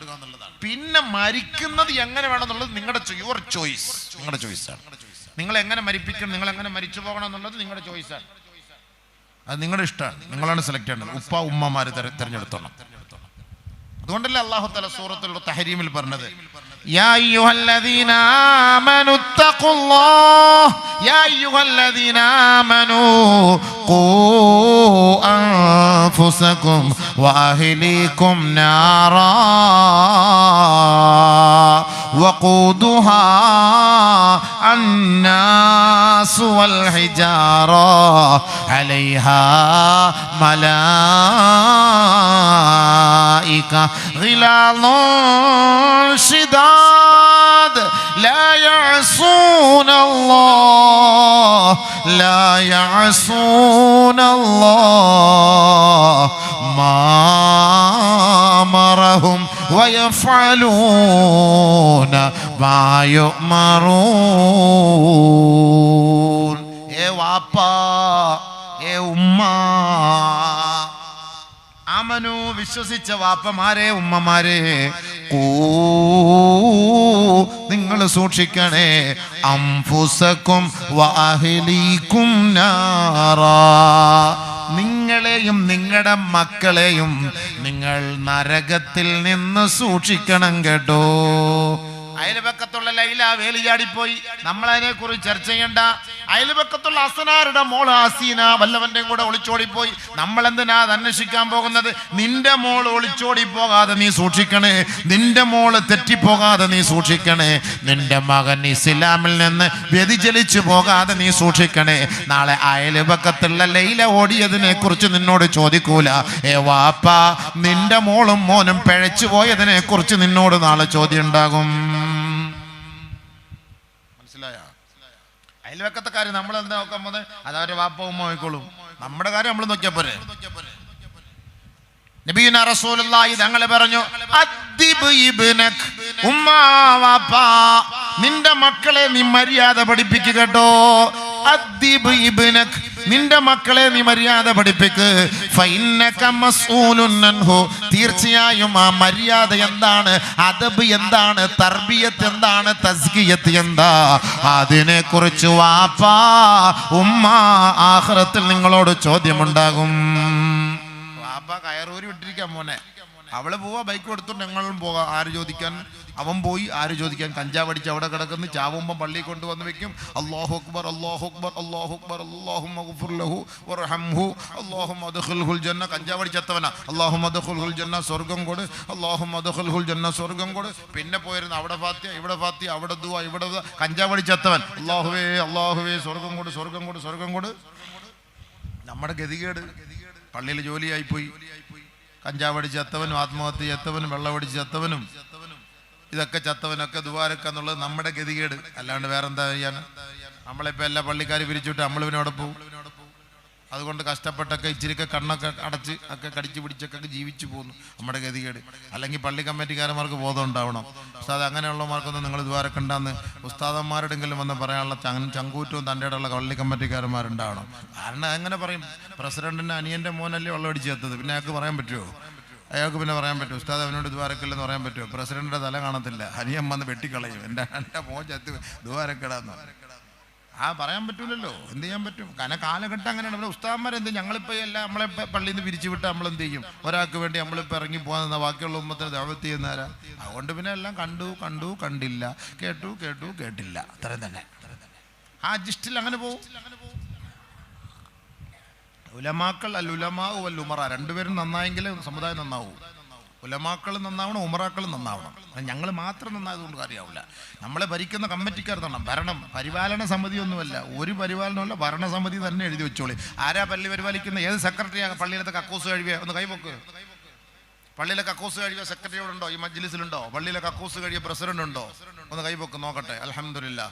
പിന്നെ മരിക്കുന്നത് എങ്ങനെ വേണമെന്നുള്ളത് നിങ്ങളുടെ യുവർ ചോയ്സ്, നിങ്ങളുടെ ചോയ്സാണ്. നിങ്ങൾ എങ്ങനെ മരിപ്പിക്കണം, നിങ്ങൾ എങ്ങനെ മരിച്ചു പോകണം എന്നുള്ളത് നിങ്ങളുടെ ചോയ്സാണ്. അത് നിങ്ങളുടെ ഇഷ്ടമാണ്, നിങ്ങളാണ് സെലക്ട് ചെയ്യേണ്ടത്. ഉപ്പ ഉമ്മമാര് തിരഞ്ഞെടുത്തോണം. അതുകൊണ്ടല്ലേ അല്ലാഹു തആല സൂറത്തുൽ തഹരീമിൽ പറഞ്ഞത്, യാ അയ്യുഹല്ലദീന ആമനു തഖുല്ലാഹ്, യാ അയ്യുഹല്ലദീന ആമനു ഖൂ അൻഫുസകും വഅഹ്ലീകും നാറാ വഖൂദുഹാ അന്നാസ് വൽ ഹിജാറ അലൈഹാ മലായിക ഗിലാദുൻ ശിദാദ് ലാ യഅസൂന അല്ലാഹ് മാ അമറഹും വയഫഅലൂന മാ യുഅ്മറൂൻ. ഏ വാപ്പാ, ഏ ഉമ്മ, ആമനു വിശ്വസിച്ച വാപ്പമാരെ, ഉമ്മമാരെ, നിങ്ങൾ സൂക്ഷിക്കണേ, അംഫുസക്കും വഅഹ്ലീകും നാറാ, നിങ്ങളെയും നിങ്ങളുടെ മക്കളെയും നിങ്ങൾ നരകത്തിൽ നിന്ന് സൂക്ഷിക്കണം കേട്ടോ. അയൽപക്കത്തുള്ള ലൈല വേലിയാടിപ്പോയി, നമ്മളതിനെ കുറിച്ച് ചർച്ച ചെയ്യണ്ട. അയൽപക്കത്തുള്ള അസനാരുടെ മോൾ ഹസീന വല്ലവന്റെയും കൂടെ ഒളിച്ചോടിപ്പോയി, നമ്മൾ എന്തിനാ അന്വേഷിക്കാൻ പോകുന്നത്? നിന്റെ മോൾ ഒളിച്ചോടി പോകാതെ നീ സൂക്ഷിക്കണേ, നിന്റെ മോള് തെറ്റിപ്പോകാതെ നീ സൂക്ഷിക്കണേ, നിന്റെ മകൻ ഇസ്ലാമിൽ നിന്ന് വ്യതിചലിച്ചു പോകാതെ നീ സൂക്ഷിക്കണേ. നാളെ അയൽപക്കത്തുള്ള ലൈല ഓടിയതിനെ കുറിച്ച് നിന്നോട് ചോദിക്കൂല. ഏ വാപ്പ, നിന്റെ മോളും മോനും പിഴച്ചു പോയതിനെ കുറിച്ച് നിന്നോട് നാളെ ചോദ്യം ഉണ്ടാകും. അയൽവക്കത്തെ കാര്യം നമ്മൾ എന്താ നോക്കാൻ പോകുന്നത്? അതവരുടെ വാപ്പ ഉമ്മ നോക്കിക്കോളും. നമ്മുടെ കാര്യം നമ്മൾ നോക്കിയാൽ പോരെ. നബിയുനാ റസൂലുള്ളാഹി തങ്ങൾ പറഞ്ഞു, അദ്ദിബ് ഇബ്നക്, ഉമ്മ വാപ്പ, നിന്റെ മക്കളെ നീ മര്യാദ പഠിപ്പിക്കുക കേട്ടോ. അദ്ദിബ് ഇബ്നക്, നിന്റെ മക്കളെ നീ മര്യാദ പഠിപ്പിക്ക്. ഫഇന്നക മസ്ഊലുൻ അൻഹു, തീർച്ചയായും ആ മര്യാദ എന്താണ്, അദബ് എന്താണ്, തർബിയത്ത് എന്താണ്, തസ്കിയത്ത് എന്താ, അതിനെ കുറിച്ച് വാപ്പാ ഉമ്മ ആഖിറത്തിൽ നിങ്ങളോട് ചോദ്യമുണ്ടാകും. വാപ്പ കയറൂരി വിട്ടിരിക്കാൻ മോനെ, അവള് പോവാ, ബൈക്ക് കൊടുത്തു, ഞങ്ങളും പോകാം, ആര് ചോദിക്കാൻ? അവൻ പോയി ആര് ചോദിക്കാൻ, കഞ്ചാവ് അടിച്ച് അവിടെ കിടക്കുന്നു, ചാവുമ്പം പള്ളി കൊണ്ടുവന്ന് വെക്കും. അല്ലാഹു അക്ബർ അല്ലാഹു അക്ബർ അല്ലാഹു അക്ബർ അല്ലാഹുമ്മ ഗഫിർ ലഹു വർഹംഹു അല്ലാഹുമ്മ അദ്ഖിൽഹുൽ ജന്ന. കഞ്ചാവ് അടിച്ചത്തവനാ, അല്ലാഹുമ്മ അദ്ഖിൽഹുൽ ജന്ന, സ്വർഗ്ഗം കൊട്, അല്ലാഹുമ്മ അദ്ഖിൽഹുൽ ജന്ന, സ്വർഗ്ഗം കൊട്. പിന്നെ പോയിരുന്നു അവിടെ ഫാത്തിഹ ഇവിടെ ഫാത്തിഹ അവിടെ ദുആ ഇവിടെ ദുആ. കഞ്ചാവ് അടിച്ചത്തവൻ അല്ലാഹുവേ അല്ലാഹുവേ സ്വർഗ്ഗം കൊട് സ്വർഗ്ഗം കൊട് സ്വർഗ്ഗം കൊട്. നമ്മുടെ ഗതികേട്. പള്ളിയിൽ ജോലിയായിപ്പോയി. കഞ്ചാവ് അടിച്ച് ചത്തവനും ആത്മഹത്യ ചത്തവനും വെള്ളമടിച്ച് ചത്തവനും ഇതൊക്കെ ചത്തവനൊക്കെ ദുആരക്കാന്നുള്ളത് നമ്മുടെ ഗതികേട്. അല്ലാണ്ട് വേറെന്താ ചെയ്യാൻ? നമ്മളിപ്പോൾ എല്ലാ പള്ളിക്കാരും പിരിച്ചുവിട്ട് നമ്മളിവനോടെ പോകും. അതുകൊണ്ട് കഷ്ടപ്പെട്ടൊക്കെ ഇച്ചിരിയൊക്കെ കണ്ണൊക്കെ അടച്ച് ഒക്കെ കടിച്ചു പിടിച്ചൊക്കെ ജീവിച്ചു പോകുന്നു. നമ്മുടെ ഗതികേട്. അല്ലെങ്കിൽ പള്ളി കമ്മിറ്റിക്കാരന്മാർക്ക് ബോധം ഉണ്ടാവണം. ഉസ്താദ് അങ്ങനെയുള്ളവർക്കൊന്നും നിങ്ങൾ ദ്വാരക്കണ്ടെന്ന് ഉസ്താദന്മാരുടെങ്കിലും വന്ന് പറയാനുള്ള ചങ്കൂറ്റവും തൻ്റെ ഇടമുള്ള പള്ളി കമ്മിറ്റിക്കാരന്മാരുണ്ടാവണം. കാരണം എങ്ങനെ പറയും? പ്രസിഡന്റിൻ്റെ അനിയൻ്റെ മോനല്ലേ വെള്ളമടിച്ച് ചത്തത്, പിന്നെ അയാൾക്ക് പറയാൻ പറ്റുമോ? അയാൾക്ക് പിന്നെ പറയാൻ പറ്റും ഉസ്താദ് അവനോട് ദ്വാരക്കില്ലെന്ന് പറയാൻ പറ്റുമോ? പ്രസിഡന്റിൻ്റെ തല കാണത്തില്ല, അനിയൻ വന്ന് വെട്ടിക്കളയും. എൻ്റെ മോൻ ചത്ത് ദ്വാരക്കിടാന്ന് പറയാൻ പറ്റൂലല്ലോ. എന്ത് ചെയ്യാൻ പറ്റും? കാരണം കാലഘട്ടം അങ്ങനെയാണ്. ഇവിടെ ഉസ്താദന്മാരെന്ത്, ഞങ്ങളിപ്പോൾ എല്ലാം നമ്മളെ പള്ളിയിൽ നിന്ന് പിരിച്ചു വിട്ട് നമ്മളെന്ത് ചെയ്യും? ഒരാൾക്ക് വേണ്ടി നമ്മളിപ്പോൾ ഇറങ്ങി പോകാൻ ബാക്കിയുള്ള ഉമ്മത്തിന് ദഅവത്ത് ചെയ്യുന്നവരാ. അതുകൊണ്ട് പിന്നെ എല്ലാം കണ്ടു കണ്ടു കണ്ടില്ല, കേട്ടു കേട്ടു കേട്ടില്ല, അത്രയും തന്നെ. ആ ജിസ്റ്റിൽ അങ്ങനെ പോകും. ഉലമാക്കൾ അൽ ഉലമാ വൽ ഉമറ രണ്ടുപേരും നന്നായെങ്കിൽ സമുദായം നന്നാവും. ഉലമാക്കൾ നന്നാവണം, ഉമറാക്കൾ നന്നാവണം. ഞങ്ങൾ മാത്രം നന്നായതുകൊണ്ട് കാര്യമാവില്ല. നമ്മളെ ഭരിക്കുന്ന കമ്മിറ്റിക്കാർ തന്നെ. ഭരണം പരിപാലന സമിതിയൊന്നുമല്ല, ഒരു പരിപാലനമല്ല, ഭരണസമിതി തന്നെ എഴുതി വെച്ചോളി. ആരാ പള്ളി പരിപാലിക്കുന്ന? ഏത് സെക്രട്ടറിയാണ് പള്ളിയിലത്തെ കക്കൂസ് കഴിയുക? ഒന്ന് കൈപൊക്ക്. പള്ളിയിലെ കക്കൂസ് കഴിയുക സെക്രട്ടറിയോടുണ്ടോ? ഈ മജ്ലിസിലുണ്ടോ? പള്ളിയിലെ കക്കൂസ് കഴിയുക പ്രസിഡന്റ് ഉണ്ടോ? ഒന്ന് കൈപൊക്ക് നോക്കട്ടെ. അൽഹംദുലില്ലാ.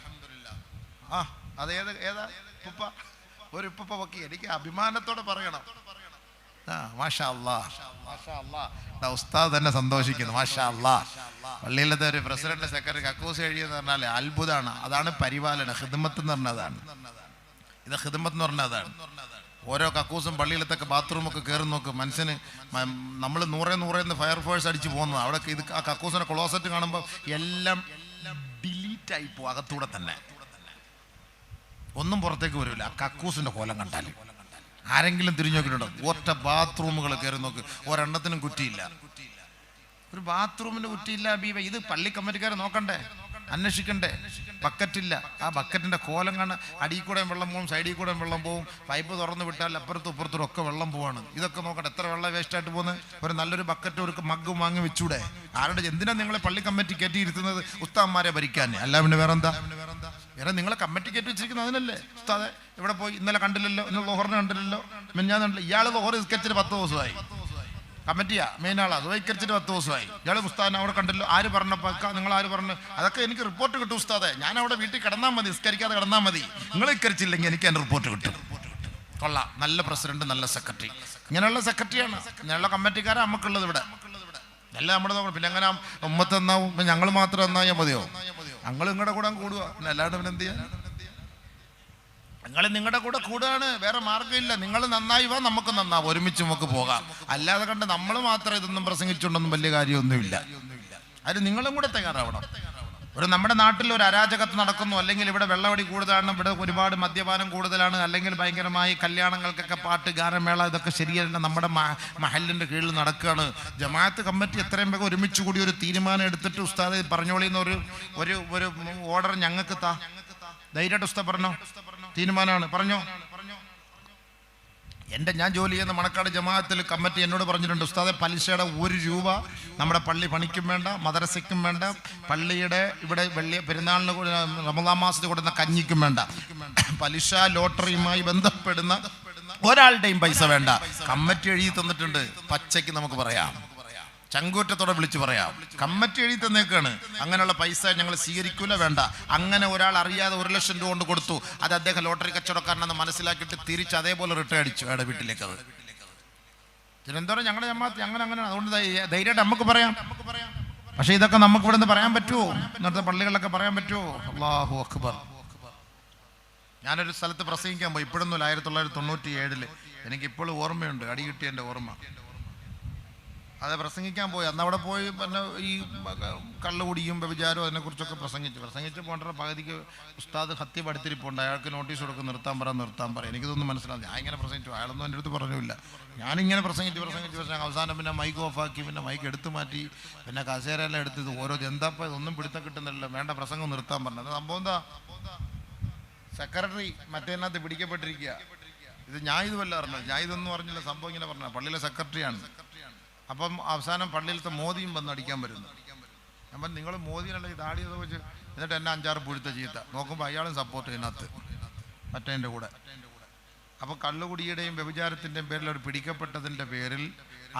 അതേത് ഏതാ ഉപ്പ? ഒരു ഉപ്പ പൊക്കി. എനിക്ക് അഭിമാനത്തോടെ പറയണം. മാഷാ അല്ലാഹ് മാഷാ അല്ലാഹ്. ഉസ്താദ് തന്നെ സന്തോഷിക്കുന്നു. മാഷാ അല്ലാഹ്. പള്ളിയിലത്തെ ഒരു പ്രസിഡന്റ് സെക്രട്ടറി കക്കൂസ് കഴിയെന്ന് പറഞ്ഞാൽ അത്ഭുതമാണ്. അതാണ് പരിപാലന. ഖിദ്മത്ത് എന്ന് പറഞ്ഞാൽ അതാണ്. ഇത് ഖിദ്മത്ത് എന്ന് പറഞ്ഞാൽ അതാണ്. ഓരോ കക്കൂസും പള്ളിയിലത്തൊക്കെ ബാത്റൂമൊക്കെ കയറി നോക്ക്. മനുഷ്യന് നമ്മൾ നൂറേന്ന് ഫയർഫോഴ്സ് അടിച്ച് പോകുന്നത് അവിടെ. ഇത് ആ കക്കൂസിന്റെ ക്ലോസറ്റ് കാണുമ്പോൾ എല്ലാം ഡിലീറ്റ് ആയി പോകും അകത്തൂടെ തന്നെ. ഒന്നും പുറത്തേക്ക് വരില്ല ആ കക്കൂസിന്റെ കോലം കണ്ടാൽ. ആരെങ്കിലും തിരിഞ്ഞു നോക്കിയിട്ടുണ്ടോ? ഒറ്റ ബാത്റൂമുകൾ കയറി നോക്ക്, ഒരെണ്ണത്തിനും കുറ്റിയില്ല. ഒരു ബാത്റൂമിന് കുറ്റിയില്ല. ഇത് പള്ളി കമ്മിറ്റിക്കാരെ നോക്കണ്ടേ, അന്വേഷിക്കണ്ടേ? ബക്കറ്റില്ല. ആ ബക്കറ്റിന്റെ കോലം കാണാൻ അടിയിൽ കൂടെ വെള്ളം പോവും, സൈഡിൽ കൂടെ വെള്ളം പോവും. പൈപ്പ് തുറന്നു വിട്ടാൽ അപ്പുറത്തും ഇപ്പുറത്തും ഒക്കെ വെള്ളം പോവാണ്. ഇതൊക്കെ നോക്കട്ടെ, എത്ര വെള്ളം വേസ്റ്റായിട്ട് പോകുന്നത്. ഒരു നല്ലൊരു ബക്കറ്റ് ഒരു മഗ് വാങ്ങി വെച്ചൂടെ? ആരുടെ എന്തിനാ നിങ്ങളെ പള്ളി കമ്മിറ്റി കയറ്റിയിരുത്തുന്നത്? ഉസ്താദ്മാരെ ഭരിക്കാൻ. അല്ല പിന്നെ വേറെന്താ? വേറെ നിങ്ങളെ കമ്മിറ്റി കയറ്റി വെച്ചിരിക്കുന്നത് അതിനല്ലേ? ഉസ്താദെ ഇവിടെ പോയി ഇന്നലെ കണ്ടില്ലല്ലോ, ഇന്ന് ലോഹറിനെ കണ്ടില്ലല്ലോ, മിഞ്ഞാന്നുണ്ടല്ലോ. ഇയാൾ ലോഹർ സ്കെച്ചിന് 10 ദിവസമായി. കമ്മിറ്റിയാ മെയിൻ ആളാ. അത് വൈക്കരിച്ചിട്ട് 10 ദിവസമായി. ഇയാൾ ഉസ്താദിനെ അവിടെ കണ്ടല്ലോ. ആര് പറഞ്ഞപ്പോൾ? നിങ്ങൾ ആര് പറഞ്ഞു? അതൊക്കെ എനിക്ക് റിപ്പോർട്ട് കിട്ടും ഉസ്താദെ. ഞാൻ അവിടെ വീട്ടിൽ കിടന്നാൽ മതി, നിസ്കരിക്കാതെ കിടന്നാൽ മതി. നിങ്ങൾ നിസ്കരിച്ചില്ലെങ്കിൽ എനിക്ക് എൻ്റെ റിപ്പോർട്ട് കിട്ടും. കൊള്ളാം. നല്ല പ്രസിഡന്റ്, നല്ല സെക്രട്ടറി. ഇങ്ങനെയുള്ള സെക്രട്ടറിയാണ്, ഇങ്ങനെയുള്ള കമ്മിറ്റിക്കാരാണ് നമുക്കുള്ളത് ഇവിടെ. എല്ലാം നമ്മുടെ നോക്കണം. പിന്നെ എങ്ങനെ ഉമ്മത്ത് എന്നാവും? ഞങ്ങൾ മാത്രം എന്നായാൽ മതിയോ? ഞങ്ങൾ നിങ്ങളുടെ കൂടെ കൂടുക, പിന്നെ അല്ലാണ്ട് പിന്നെ എന്ത് ചെയ്യാൻ? നിങ്ങൾ നിങ്ങളുടെ കൂടെ കൂടുകയാണ്, വേറെ മാർഗ്ഗമില്ല. നിങ്ങൾ നന്നായി വാ, നമുക്ക് നന്നാവും, ഒരുമിച്ച് നമുക്ക് പോകാം. അല്ലാതെ കണ്ട് നമ്മൾ മാത്രം ഇതൊന്നും പ്രസംഗിച്ചുകൊണ്ടൊന്നും വലിയ കാര്യമൊന്നുമില്ല. അതിന് നിങ്ങളും കൂടെ തയ്യാറാവണം. ഒരു നമ്മുടെ നാട്ടിൽ ഒരു അരാജകത്വം നടക്കുന്നു, അല്ലെങ്കിൽ ഇവിടെ വെള്ളമടി കൂടുതലാണ്, ഇവിടെ ഒരുപാട് മദ്യപാനം കൂടുതലാണ്, അല്ലെങ്കിൽ ഭയങ്കരമായി കല്യാണങ്ങൾക്കൊക്കെ പാട്ട് ഗാനമേള, ഇതൊക്കെ ശരിയല്ല. നമ്മുടെ മഹലിൻ്റെ കീഴിൽ നടക്കുകയാണ്. ജമാഅത്ത് കമ്മിറ്റി എത്രയും വേഗം ഒരുമിച്ച് കൂടി ഒരു തീരുമാനം എടുത്തിട്ട് ഉസ്താദ് പറഞ്ഞോളിന്ന് ഒരു ഓർഡർ ഞങ്ങൾക്ക് താ. ധൈര്യമായിട്ട് ഉസ്താദ് പറഞ്ഞോ, തീരുമാനമാണ്, പറഞ്ഞോ. ഞാൻ ജോലി ചെയ്യുന്ന മണക്കാട് ജമാഅത്തിൽ കമ്മിറ്റി എന്നോട് പറഞ്ഞിട്ടുണ്ട്, ഉസ്താദെ പലിശയുടെ 1 രൂപ നമ്മുടെ പള്ളി പണിക്കും വേണ്ട, മദ്രസയ്ക്കും വേണ്ട, പള്ളിയുടെ ഇവിടെ പെരുന്നാളിന് റമദാൻ മാസത്തിൽ കൊടുക്കുന്ന കഞ്ഞിക്കും വേണ്ട, പലിശ ലോട്ടറിയുമായി ബന്ധപ്പെടുന്ന ഒരാളുടെയും പൈസ വേണ്ട. കമ്മിറ്റി എഴുതി തന്നിട്ടുണ്ട്. പച്ചയ്ക്ക് നമുക്ക് പറയാം, ചങ്കൂറ്റത്തോടെ വിളിച്ചു പറയാം. കമ്മിറ്റി എഴുതി തന്നേക്കാണ്. അങ്ങനെയുള്ള പൈസ ഞങ്ങൾ സ്വീകരിക്കൂല, വേണ്ട. അങ്ങനെ ഒരാൾ അറിയാതെ 1 ലക്ഷം രൂപ കൊണ്ട് കൊടുത്തു. അത് അദ്ദേഹം ലോട്ടറി കച്ചവടക്കാരനെന്ന് മനസ്സിലാക്കിയിട്ട് തിരിച്ച് അതേപോലെ റിട്ടേൺ അടിച്ചു അയാളുടെ വീട്ടിലേക്ക്. അത് തിരുവനന്തപുരം ഞങ്ങളുടെ ജമാഅത്ത് അങ്ങനെയാണ്. അതുകൊണ്ട് ധൈര്യമായിട്ട് നമുക്ക് പറയാം. പക്ഷേ ഇതൊക്കെ നമുക്ക് ഇവിടെ നിന്ന് പറയാൻ പറ്റുമോ? ഇന്നത്തെ പള്ളികളിലൊക്കെ പറയാൻ പറ്റുമോ? അല്ലാഹു അക്ബർ. ഞാനൊരു സ്ഥലത്ത് പ്രസംഗിക്കാൻ പോയി, ഇപ്പോഴൊന്നുമില്ല, 1997. എനിക്കിപ്പോഴും ഓർമ്മയുണ്ട്, അടി കിട്ടിയ എൻ്റെ ഓർമ്മ. അത് പ്രസംഗിക്കാൻ പോയി. അന്ന് അവിടെ പോയി പിന്നെ ഈ കള്ളു കുടിയും വ്യഭിചാരവും അതിനെക്കുറിച്ചൊക്കെ പ്രസംഗിച്ച് പോകേണ്ട പകുതിക്ക് ഉസ്താദ് ഹത്യ പഠിത്തിരിപ്പുണ്ട്. അയാൾക്ക് നോട്ടീസ് കൊടുക്കും, നിർത്താൻ പറ. എനിക്കിതൊന്നും മനസ്സിലാവും. ഞാൻ ഇങ്ങനെ പ്രസംഗിച്ചു, അയാളൊന്നും എൻ്റെ അടുത്ത് പറഞ്ഞില്ല. ഞാനിങ്ങനെ പ്രസംഗിച്ച് അവസാനം പിന്നെ മൈക്ക് ഓഫാക്കി, പിന്നെ മൈക്ക് എടുത്തു മാറ്റി, പിന്നെ കസേരയെല്ലാം എടുത്ത് ഓരോ എന്താപ്പം ഇതൊന്നും പിടുത്തം കിട്ടുന്നില്ല, വേണ്ട പ്രസംഗം നിർത്താൻ പറഞ്ഞത്. സംഭവം എന്താ, സെക്രട്ടറി മറ്റേതിനകത്ത് പിടിക്കപ്പെട്ടിരിക്കുക. ഇത് ഞാൻ ഇതുവല്ല പറഞ്ഞത്, ഞാൻ ഇതൊന്നും പറഞ്ഞില്ല. സംഭവം ഇങ്ങനെ പറഞ്ഞ പള്ളിയിലെ സെക്രട്ടറിയാണ്. അപ്പം അവസാനം പള്ളിയിലത്തെ മോദിയും വന്ന് അടിക്കാൻ വരുന്നു. അപ്പം നിങ്ങൾ മോദിനല്ല ഈ താടി വെച്ച് എന്നിട്ട് എന്നെ 5-6 പുഴുത്ത ചീത്ത നോക്കുമ്പോൾ അയാളും സപ്പോർട്ട് ചെയ്യുന്നകത്ത് മറ്റേൻ്റെ കൂടെ. അപ്പോൾ കള്ളുകുടിയുടെയും വ്യഭിചാരത്തിൻ്റെയും പേരിൽ അവർ പിടിക്കപ്പെട്ടതിൻ്റെ പേരിൽ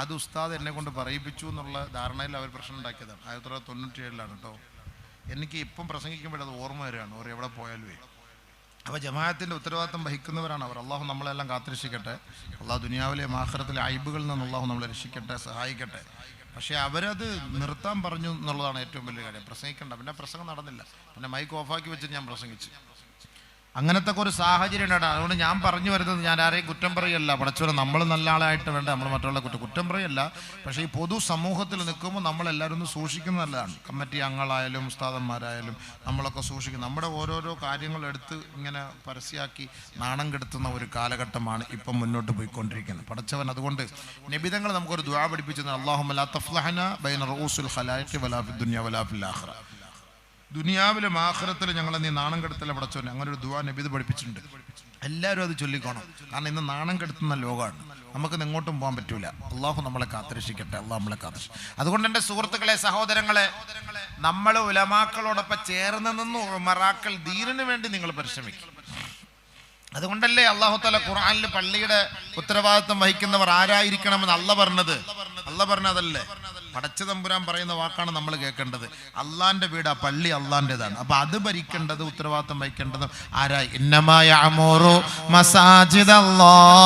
അത് ഉസ്താദ് എന്നെ കൊണ്ട് പറയിപ്പിച്ചു എന്നുള്ള ധാരണയിൽ അവർ പ്രശ്നം ഉണ്ടാക്കിയതാണ്. 1997 കേട്ടോ. എനിക്ക് ഇപ്പം പ്രസംഗിക്കുമ്പോഴത് ഓർമ്മ വരികയാണ്, ഓർ എവിടെ പോയാലുമേ. അപ്പോൾ ജമാഅത്തിൻ്റെ ഉത്തരവാദിത്വം വഹിക്കുന്നവരാണ് അവർ. അള്ളാഹു നമ്മളെല്ലാം കാത്തുരക്ഷിക്കട്ടെ. അള്ളാഹു ദുനിയാവിലെയും ആഖിറത്തിലെ അയ്ബുകളിൽ നിന്ന് അള്ളാഹു നമ്മളെ രക്ഷിക്കട്ടെ, സഹായിക്കട്ടെ. പക്ഷേ അവരത് നിർത്താൻ പറഞ്ഞു എന്നുള്ളതാണ് ഏറ്റവും വലിയ കാര്യം. പ്രസംഗിക്കണ്ട. പിന്നെ പ്രസംഗം നടന്നില്ല. പിന്നെ മൈക്ക് ഓഫാക്കി വെച്ച് ഞാൻ പ്രസംഗിച്ചു. അങ്ങനത്തെ ഒരു സാഹചര്യം ഉണ്ടാണ്. അതുകൊണ്ട് ഞാൻ പറഞ്ഞു വരുന്നത്, ഞാൻ ആരെയും കുറ്റം പറയല്ല. പടച്ചവനെ നമ്മൾ നല്ല ആളായിട്ട് വേണ്ട നമ്മൾ മറ്റുള്ള കുറ്റം പറയല്ല. പക്ഷേ ഈ പൊതു സമൂഹത്തിൽ നിൽക്കുമ്പോൾ നമ്മളെല്ലാവരും ഒന്ന് സൂക്ഷിക്കുന്നത് നല്ലതാണ്. കമ്മിറ്റി അംഗങ്ങളായാലും ഉസ്താദന്മാരായാലും നമ്മളൊക്കെ സൂക്ഷിക്കും. നമ്മുടെ ഓരോരോ കാര്യങ്ങളെടുത്ത് ഇങ്ങനെ പരസ്യമാക്കി നാണം കെടുത്തുന്ന ഒരു കാലഘട്ടമാണ് ഇപ്പം മുന്നോട്ട് പോയിക്കൊണ്ടിരിക്കുന്നത്. പടച്ചവൻ അതുകൊണ്ട് നബിതങ്ങൾ നമുക്കൊരു ദുആ പഠിപ്പിച്ചത്, അല്ലാഹുമ്മ ലാ തഫ്ലഹന ബൈന റഊസുൽ ഖലായിഖി വലാ ഫിദ് ദുനിയ വലാ ഫിൽ ആഖിറ. ദുനിയാവിലും ആഖിറത്തിലും ഞങ്ങളെ നീ നാണം കെടുത്തല്ല പടച്ചോനെ. അങ്ങനെ ഒരു ദുആ നബി പഠിപ്പിച്ചിട്ടുണ്ട്. എല്ലാവരും അത് ചൊല്ലിക്കോണം. കാരണം ഇന്ന് നാണം കെടുത്തുന്ന ലോകമാണ്. നമുക്ക് എങ്ങോട്ടും പോകാൻ പറ്റൂല. അള്ളാഹു നമ്മളെ കാത്തുരക്ഷിക്കട്ടെ. അള്ളാഹു നമ്മളെ കാത്തുരക്ഷിക്കട്ടെ. അതുകൊണ്ട് എൻ്റെ സുഹൃത്തുക്കളെ, സഹോദരങ്ങളെ, നമ്മൾ ഉലമാക്കളോടൊപ്പം ചേർന്ന് നിന്ന് ഉമറാക്കൾ ദീനിന് വേണ്ടി നിങ്ങൾ പരിശ്രമിക്കും. അതുകൊണ്ടല്ലേ അല്ലാഹു തആല ഖുർആനിൽ പള്ളിയുടെ ഉത്തരവാദിത്വം വഹിക്കുന്നവർ ആരായിരിക്കണമെന്ന് അല്ല പറഞ്ഞതല്ലേ. പടച്ച തമ്പുരാൻ പറയുന്ന വാക്കാണ് നമ്മൾ കേൾക്കേണ്ടത്. അള്ളാന്റെ വീട്, ആ പള്ളി അള്ളാന്റേതാണ്. അപ്പൊ അത് ഭരിക്കേണ്ടത്, ഉത്തരവാദിത്വം വഹിക്കേണ്ടത് ആരായി? ഇന്നമാ യഅമുറു മസാജിദല്ലാഹ്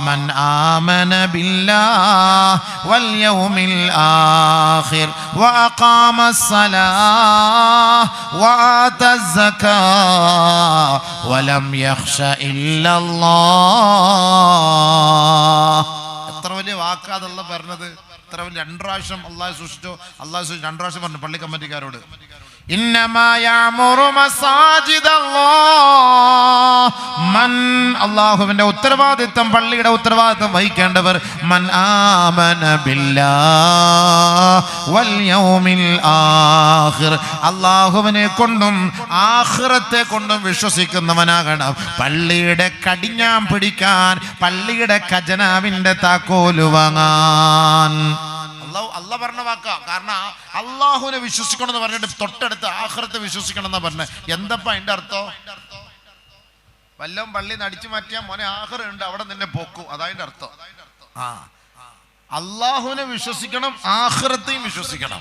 മൻ ആമന ബില്ലാഹി വൽ യൗമിൽ ആഖിർ വഅഖാമസ് സലാഹ് വആതസ് സകാത്ത് വലം യഖ്ശ ഇല്ലല്ലാഹ്. എത്ര വലിയ വാക്കാതല്ല പറഞ്ഞത്. എത്ര വലിയ 2 പ്രാവശ്യം അള്ളാഹു സൂക്ഷിച്ചോ. 2 പ്രാവശ്യം പറഞ്ഞു പള്ളി കമ്മിറ്റിക്കാരോട്, ഇന്നമാ യഅമുറു മസാജിദല്ലാഹ്, മൻ, അല്ലാഹുവിന്റെ ഉത്തരവാദിത്വം, പള്ളിയുടെ ഉത്തരവാദിത്വം വഹിക്കേണ്ടവർ, മൻ ആമന ബില്ലാഹി വൽ യൗമിൽ ആഖിർ, അല്ലാഹുവിനെ കൊണ്ടും ആഖിറത്തെ കൊണ്ടും വിശ്വസിക്കുന്നവനാകണം. പള്ളിയുടെ കടിഞ്ഞാൻ പിടിക്കാൻ, പള്ളിയുടെ ഖജനാവിന്റെ താക്കോല് വാങ്ങാൻ. അല്ല പറഞ്ഞ വാക്കാ. കാരണം അള്ളാഹുവിനെ വിശ്വസിക്കണം എന്ന് പറഞ്ഞിട്ട് തൊട്ടടുത്ത് ആഖിറത്തെ വിശ്വസിക്കണം എന്നാ പറഞ്ഞത്. എന്തപ്പാ അതിന്റെ അർത്ഥം? വല്ലതും പള്ളി നടിച്ചു മാറ്റിയാൽ മോനെ ആഖിറ ഉണ്ട്, അവിടെ നിന്നെ പോക്കും, അതതിന്റെ അർത്ഥം. അള്ളാഹുവിനെ വിശ്വസിക്കണം, ആഖിറത്തെയും വിശ്വസിക്കണം.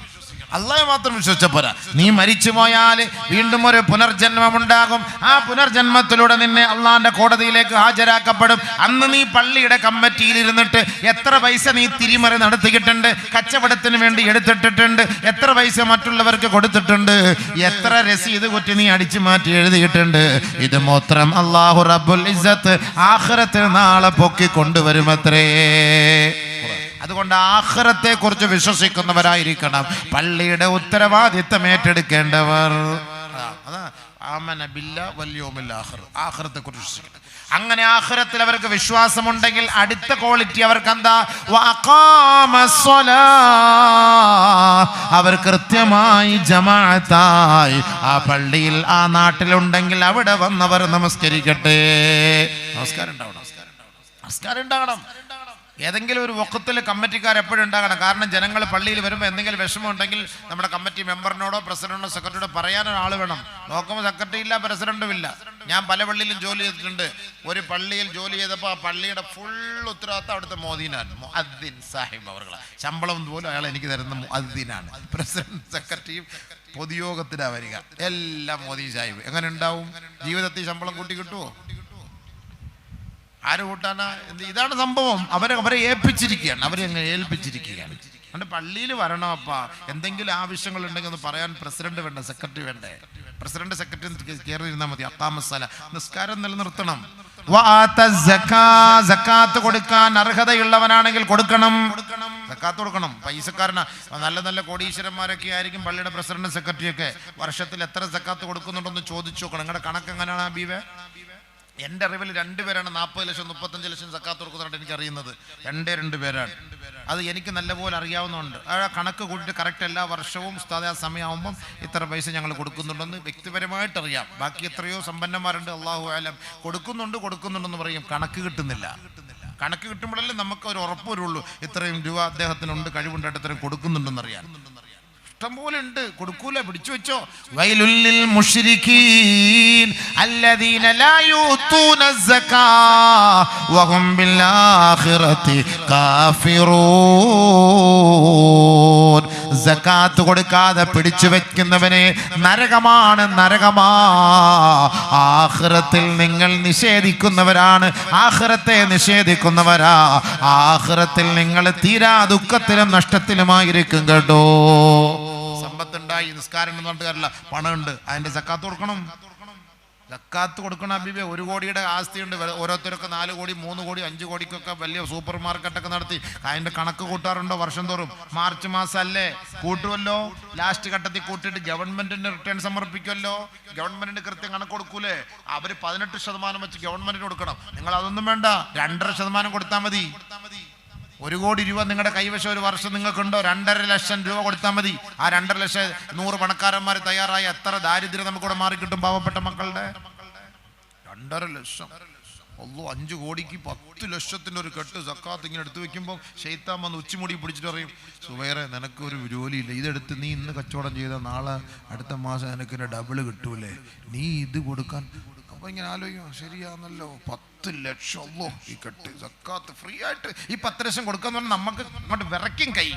അള്ളാഹെ മാത്രം വിശ്വസിച്ച പോരാ. നീ മരിച്ചു പോയാൽ വീണ്ടും ഒരു പുനർജന്മമുണ്ടാകും. ആ പുനർജന്മത്തിലൂടെ നിന്നെ അള്ളാന്റെ കോടതിയിലേക്ക് ഹാജരാക്കപ്പെടും. അന്ന് നീ പള്ളിയുടെ കമ്മിറ്റിയിൽ ഇരുന്നിട്ട് എത്ര പൈസ നീ തിരിമറി നടത്തിയിട്ടുണ്ട്, കച്ചവടത്തിന് വേണ്ടി എടുത്തിട്ടിട്ടുണ്ട്, എത്ര പൈസ മറ്റുള്ളവർക്ക് കൊടുത്തിട്ടുണ്ട്, എത്ര രസീത് കുറ്റി നീ അടിച്ചു മാറ്റി എഴുതിയിട്ടുണ്ട്. ഇത് മാത്രം അല്ലാഹു റബ്ബുൽ ഇസ്സത്ത് ആഖിറത്തിൽ നാളെ പൊക്കി കൊണ്ടുവരുമത്രേ. അതുകൊണ്ട് ആഖിറത്തെ കുറിച്ച് വിശ്വസിക്കുന്നവരായിരിക്കണം പള്ളിയുടെ ഉത്തരവാദിത്തം ഏറ്റെടുക്കേണ്ടവർ. ആമന ബില്ലാഹി വൽ യൗമിൽ ആഖിർ, ആഖിറത്തെ കുറിച്ച് വിശ്വസിക്കണം. അങ്ങനെ ആഖിറത്തിൽ അവർക്ക് വിശ്വാസമുണ്ടെങ്കിൽ അടുത്ത ക്വാളിറ്റി അവർക്ക് എന്താ? വഅഖാമസ് സ്വലാഹ്, അവർ കൃത്യമായി ജമാഅത്തായി ആ പള്ളിയിൽ, ആ നാട്ടിലുണ്ടെങ്കിൽ അവിടെ വന്നവർ നമസ്കരിക്കട്ടെ. നമസ്കാരം ഉണ്ടാകണം. ഏതെങ്കിലും ഒരു വഖത്തിൽ കമ്മിറ്റിക്കാർ എപ്പോഴും ഉണ്ടാകണം. കാരണം ജനങ്ങൾ പള്ളിയിൽ വരുമ്പോൾ എന്തെങ്കിലും വിഷമം ഉണ്ടെങ്കിൽ നമ്മുടെ കമ്മിറ്റി മെമ്പറിനോടോ പ്രസിഡന്റിനോ സെക്രട്ടറിയോടോ പറയാനൊരാൾ വേണം. നോക്കുമ്പോൾ സെക്രട്ടറി ഇല്ല, പ്രസിഡന്റും ഇല്ല. ഞാൻ പല പള്ളിയിലും ജോലി ചെയ്തിട്ടുണ്ട്. ഒരു പള്ളിയിൽ ജോലി ചെയ്തപ്പോൾ ആ പള്ളിയുടെ ഫുൾ ഉത്തരവാദിത്തം അവിടുത്തെ മോദീനാണ്, മുഅദ്ദിൻ സാഹിബ് അവർ. ശമ്പളം പോലും അയാൾ എനിക്ക് തരുന്ന മുഅദ്ദിനാണ്. പ്രസിഡന്റ് സെക്രട്ടറിയും പൊതുയോഗത്തിനാണ് വരിക, എല്ലാം മോദി സാഹിബ്. എങ്ങനെ ഉണ്ടാവും? ജീവിതത്തിൽ ശമ്പളം കൂട്ടി കിട്ടുമോ? ആര് കൂട്ടാനാ? ഇതാണ് സംഭവം. അവരെ ഏൽപ്പിച്ചിരിക്കുകയാണ്. അതുകൊണ്ട് പള്ളിയിൽ വരണം. അപ്പാ എന്തെങ്കിലും ആവശ്യങ്ങൾ ഉണ്ടെങ്കിൽ ഒന്ന് പറയാൻ പ്രസിഡന്റ് വേണ്ട, സെക്രട്ടറി വേണ്ടേ? പ്രസിഡന്റ് സെക്രട്ടറി കയറി ഇരുന്നാൽ മതി. അഖാമസ് സലാ, നിസ്കാരം നിലനിർത്തണം. സക്കാത്ത് കൊടുക്കാൻ അർഹതയുള്ളവനാണെങ്കിൽ കൊടുക്കണം. സക്കാത്ത് കൊടുക്കണം. പൈസക്കാരന നല്ല നല്ല കോടീശ്വരന്മാരൊക്കെ ആയിരിക്കും പള്ളിയുടെ പ്രസിഡന്റ് സെക്രട്ടറിയൊക്കെ. വർഷത്തിൽ എത്ര സക്കാത്ത് കൊടുക്കുന്നുണ്ടെന്ന് ചോദിച്ചു നോക്കണം. നിങ്ങളുടെ കണക്ക് എങ്ങനെയാണ് ഹബീബേ? എൻ്റെ അറിവിൽ 2 പേരാണ് 40 ലക്ഷം 35 ലക്ഷം സക്കാത്ത് കൊടുക്കുന്നതായിട്ട് എനിക്കറിയുന്നത്. 2 പേരാണ്. അത് എനിക്ക് നല്ലപോലെ അറിയാവുന്നതുകൊണ്ട് ആ കണക്ക് കൂട്ടിയിട്ട് കറക്റ്റ് എല്ലാ വർഷവും ഉസ്താദ് ആ സമയമാകുമ്പം ഇത്ര പൈസ ഞങ്ങൾ കൊടുക്കുന്നുണ്ടെന്ന് വ്യക്തിപരമായിട്ട് അറിയാം. ബാക്കി എത്രയോ സമ്പന്നന്മാരുണ്ട്, അള്ളാഹു ആലം, കൊടുക്കുന്നുണ്ടെന്ന് പറയും, കണക്ക് കിട്ടുന്നില്ല. കണക്ക് കിട്ടുമ്പോഴല്ലേ നമുക്ക് ഒരു ഉറപ്പ് വരുള്ളൂ ഇത്രയും രൂപ അദ്ദേഹത്തിനുണ്ട്, കഴിവുണ്ടായിട്ട് ഇത്രയും കൊടുക്കുന്നുണ്ടെന്നറിയാൻ. ഇഷ്ടംപോലെ ഉണ്ട്, കൊടുക്കൂല, പിടിച്ചു വെച്ചോ. വൈലുൽ മുശ്രിക്കീൻ അല്ലദീന ലാ യൂതൂന സക്കാ വഹും ബിൽ ആഖിറതി കാഫിറൂൻ. സക്കാത്ത് കൊടുക്കാതെ പിടിച്ചു വെക്കുന്നവനെ നരകമാണ്, നരകമാ. ആഖിറത്തിൽ നിങ്ങൾ നിഷേധിക്കുന്നവരാണ്, ആഖിറത്തെ നിഷേധിക്കുന്നവരാ. ആഖിറത്തിൽ നിങ്ങൾ തീരാ ദുഃഖത്തിലും നഷ്ടത്തിലുമായിരിക്കും കേട്ടോ. സമ്പത്തുണ്ടായി, നിസ്കാരം എന്ന് പറഞ്ഞിട്ട് കാര്യമില്ല, പണമുണ്ട്, അതിന്റെ സക്കാത്ത് കൊടുക്കണം. സക്കാത്ത് കൊടുക്കണം ഹബീബേ. 1 കോടിയുടെ ആസ്തിയുണ്ട്, ഓരോരുത്തരൊക്കെ 4 കോടി 3 കോടി 5 കോടിക്കൊക്കെ വലിയ സൂപ്പർ മാർക്കറ്റൊക്കെ നടത്തി അതിന്റെ കണക്ക് കൂട്ടാറുണ്ടോ വർഷം തോറും? മാർച്ച് മാസം അല്ലേ കൂട്ടുമല്ലോ, ലാസ്റ്റ് ഘട്ടത്തിൽ കൂട്ടിയിട്ട് ഗവൺമെന്റിന് റിട്ടേൺ സമർപ്പിക്കുമല്ലോ. ഗവൺമെന്റിന് കൃത്യം കണക്ക് കൊടുക്കൂലേ? അവർ 18% വെച്ച് ഗവൺമെന്റിന് കൊടുക്കണം. നിങ്ങൾ അതൊന്നും വേണ്ട, 2.5% കൊടുത്താൽ മതി. 1 കോടി രൂപ നിങ്ങളുടെ കൈവശം ഒരു വർഷം നിങ്ങൾക്കുണ്ടോ? 2.5 ലക്ഷം രൂപ കൊടുത്താൽ മതി. ആ 2.5 ലക്ഷം 100 പണക്കാരന്മാർ തയ്യാറായി എത്ര ദാരിദ്ര്യം നമുക്കിവിടെ മാറിക്കിട്ടും പാവപ്പെട്ട മക്കളുടെ? 2.5 ലക്ഷം. 5 കോടിക്ക് 10 ലക്ഷത്തിൻ്റെ ഒരു കെട്ട് സക്കാത്ത് ഇങ്ങനെ എടുത്തു വെക്കുമ്പോൾ ശൈത്താൻ വന്ന് ഉച്ചിമുടി പിടിച്ചിട്ട് പറയും, സുബൈറെ നിനക്കൊരു ജോലിയില്ല, ഇതെടുത്ത് നീ ഇന്ന് കച്ചവടം ചെയ്താൽ നാളെ അടുത്ത മാസം നിനക്ക് ഡബിൾ കിട്ടൂലേ, നീ ഇത് കൊടുക്കാൻ. അപ്പോൾ ഇങ്ങനെ ആലോചിക്കും, ശരിയാണല്ലോ, 10 ലക്ഷം ഈ കെട്ട് സക്കാത്ത് ഫ്രീ ആയിട്ട് ഈ 10 ലക്ഷം കൊടുക്കാന്ന് പറഞ്ഞാൽ നമുക്ക് അങ്ങോട്ട് വിറയ്ക്കും. കൈ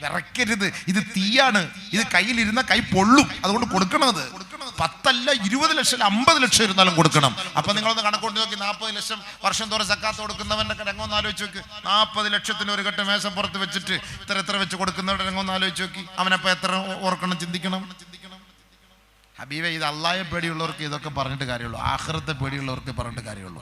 വിറയ്ക്കരുത്, ഇത് തീയാണ്, ഇത് കയ്യിലിരുന്ന കൈ പൊള്ളും, അതുകൊണ്ട് കൊടുക്കണത് 10 അല്ല 20 ലക്ഷം 50 ലക്ഷം ഇരുന്നാലും കൊടുക്കണം. അപ്പൊ നിങ്ങളൊന്ന് കണക്കൂട്ടി നോക്കി, 40 ലക്ഷം വർഷം തോറും സക്കാത്ത് കൊടുക്കുന്നവന്റെ രംഗമൊന്ന് ആലോചിച്ച് നോക്ക്. 40 ലക്ഷത്തിന് ഒരു കെട്ട് മേശപ്പുറത്ത് വെച്ചിട്ട് ഇത്ര വെച്ച് കൊടുക്കുന്നവരുടെ രംഗമൊന്ന് ആലോചിച്ച് നോക്കി. അവനപ്പോ എത്ര ഓർക്കണം, ചിന്തിക്കണം. ഹബീബെ, ഇത് അള്ളാഹയെ പേടിയുള്ളവർക്ക് ഇതൊക്കെ പറഞ്ഞിട്ട് കാര്യമുള്ളൂ, ആഖിറത്തെ പേടിയുള്ളവർക്ക് പറഞ്ഞിട്ട് കാര്യമുള്ളൂ.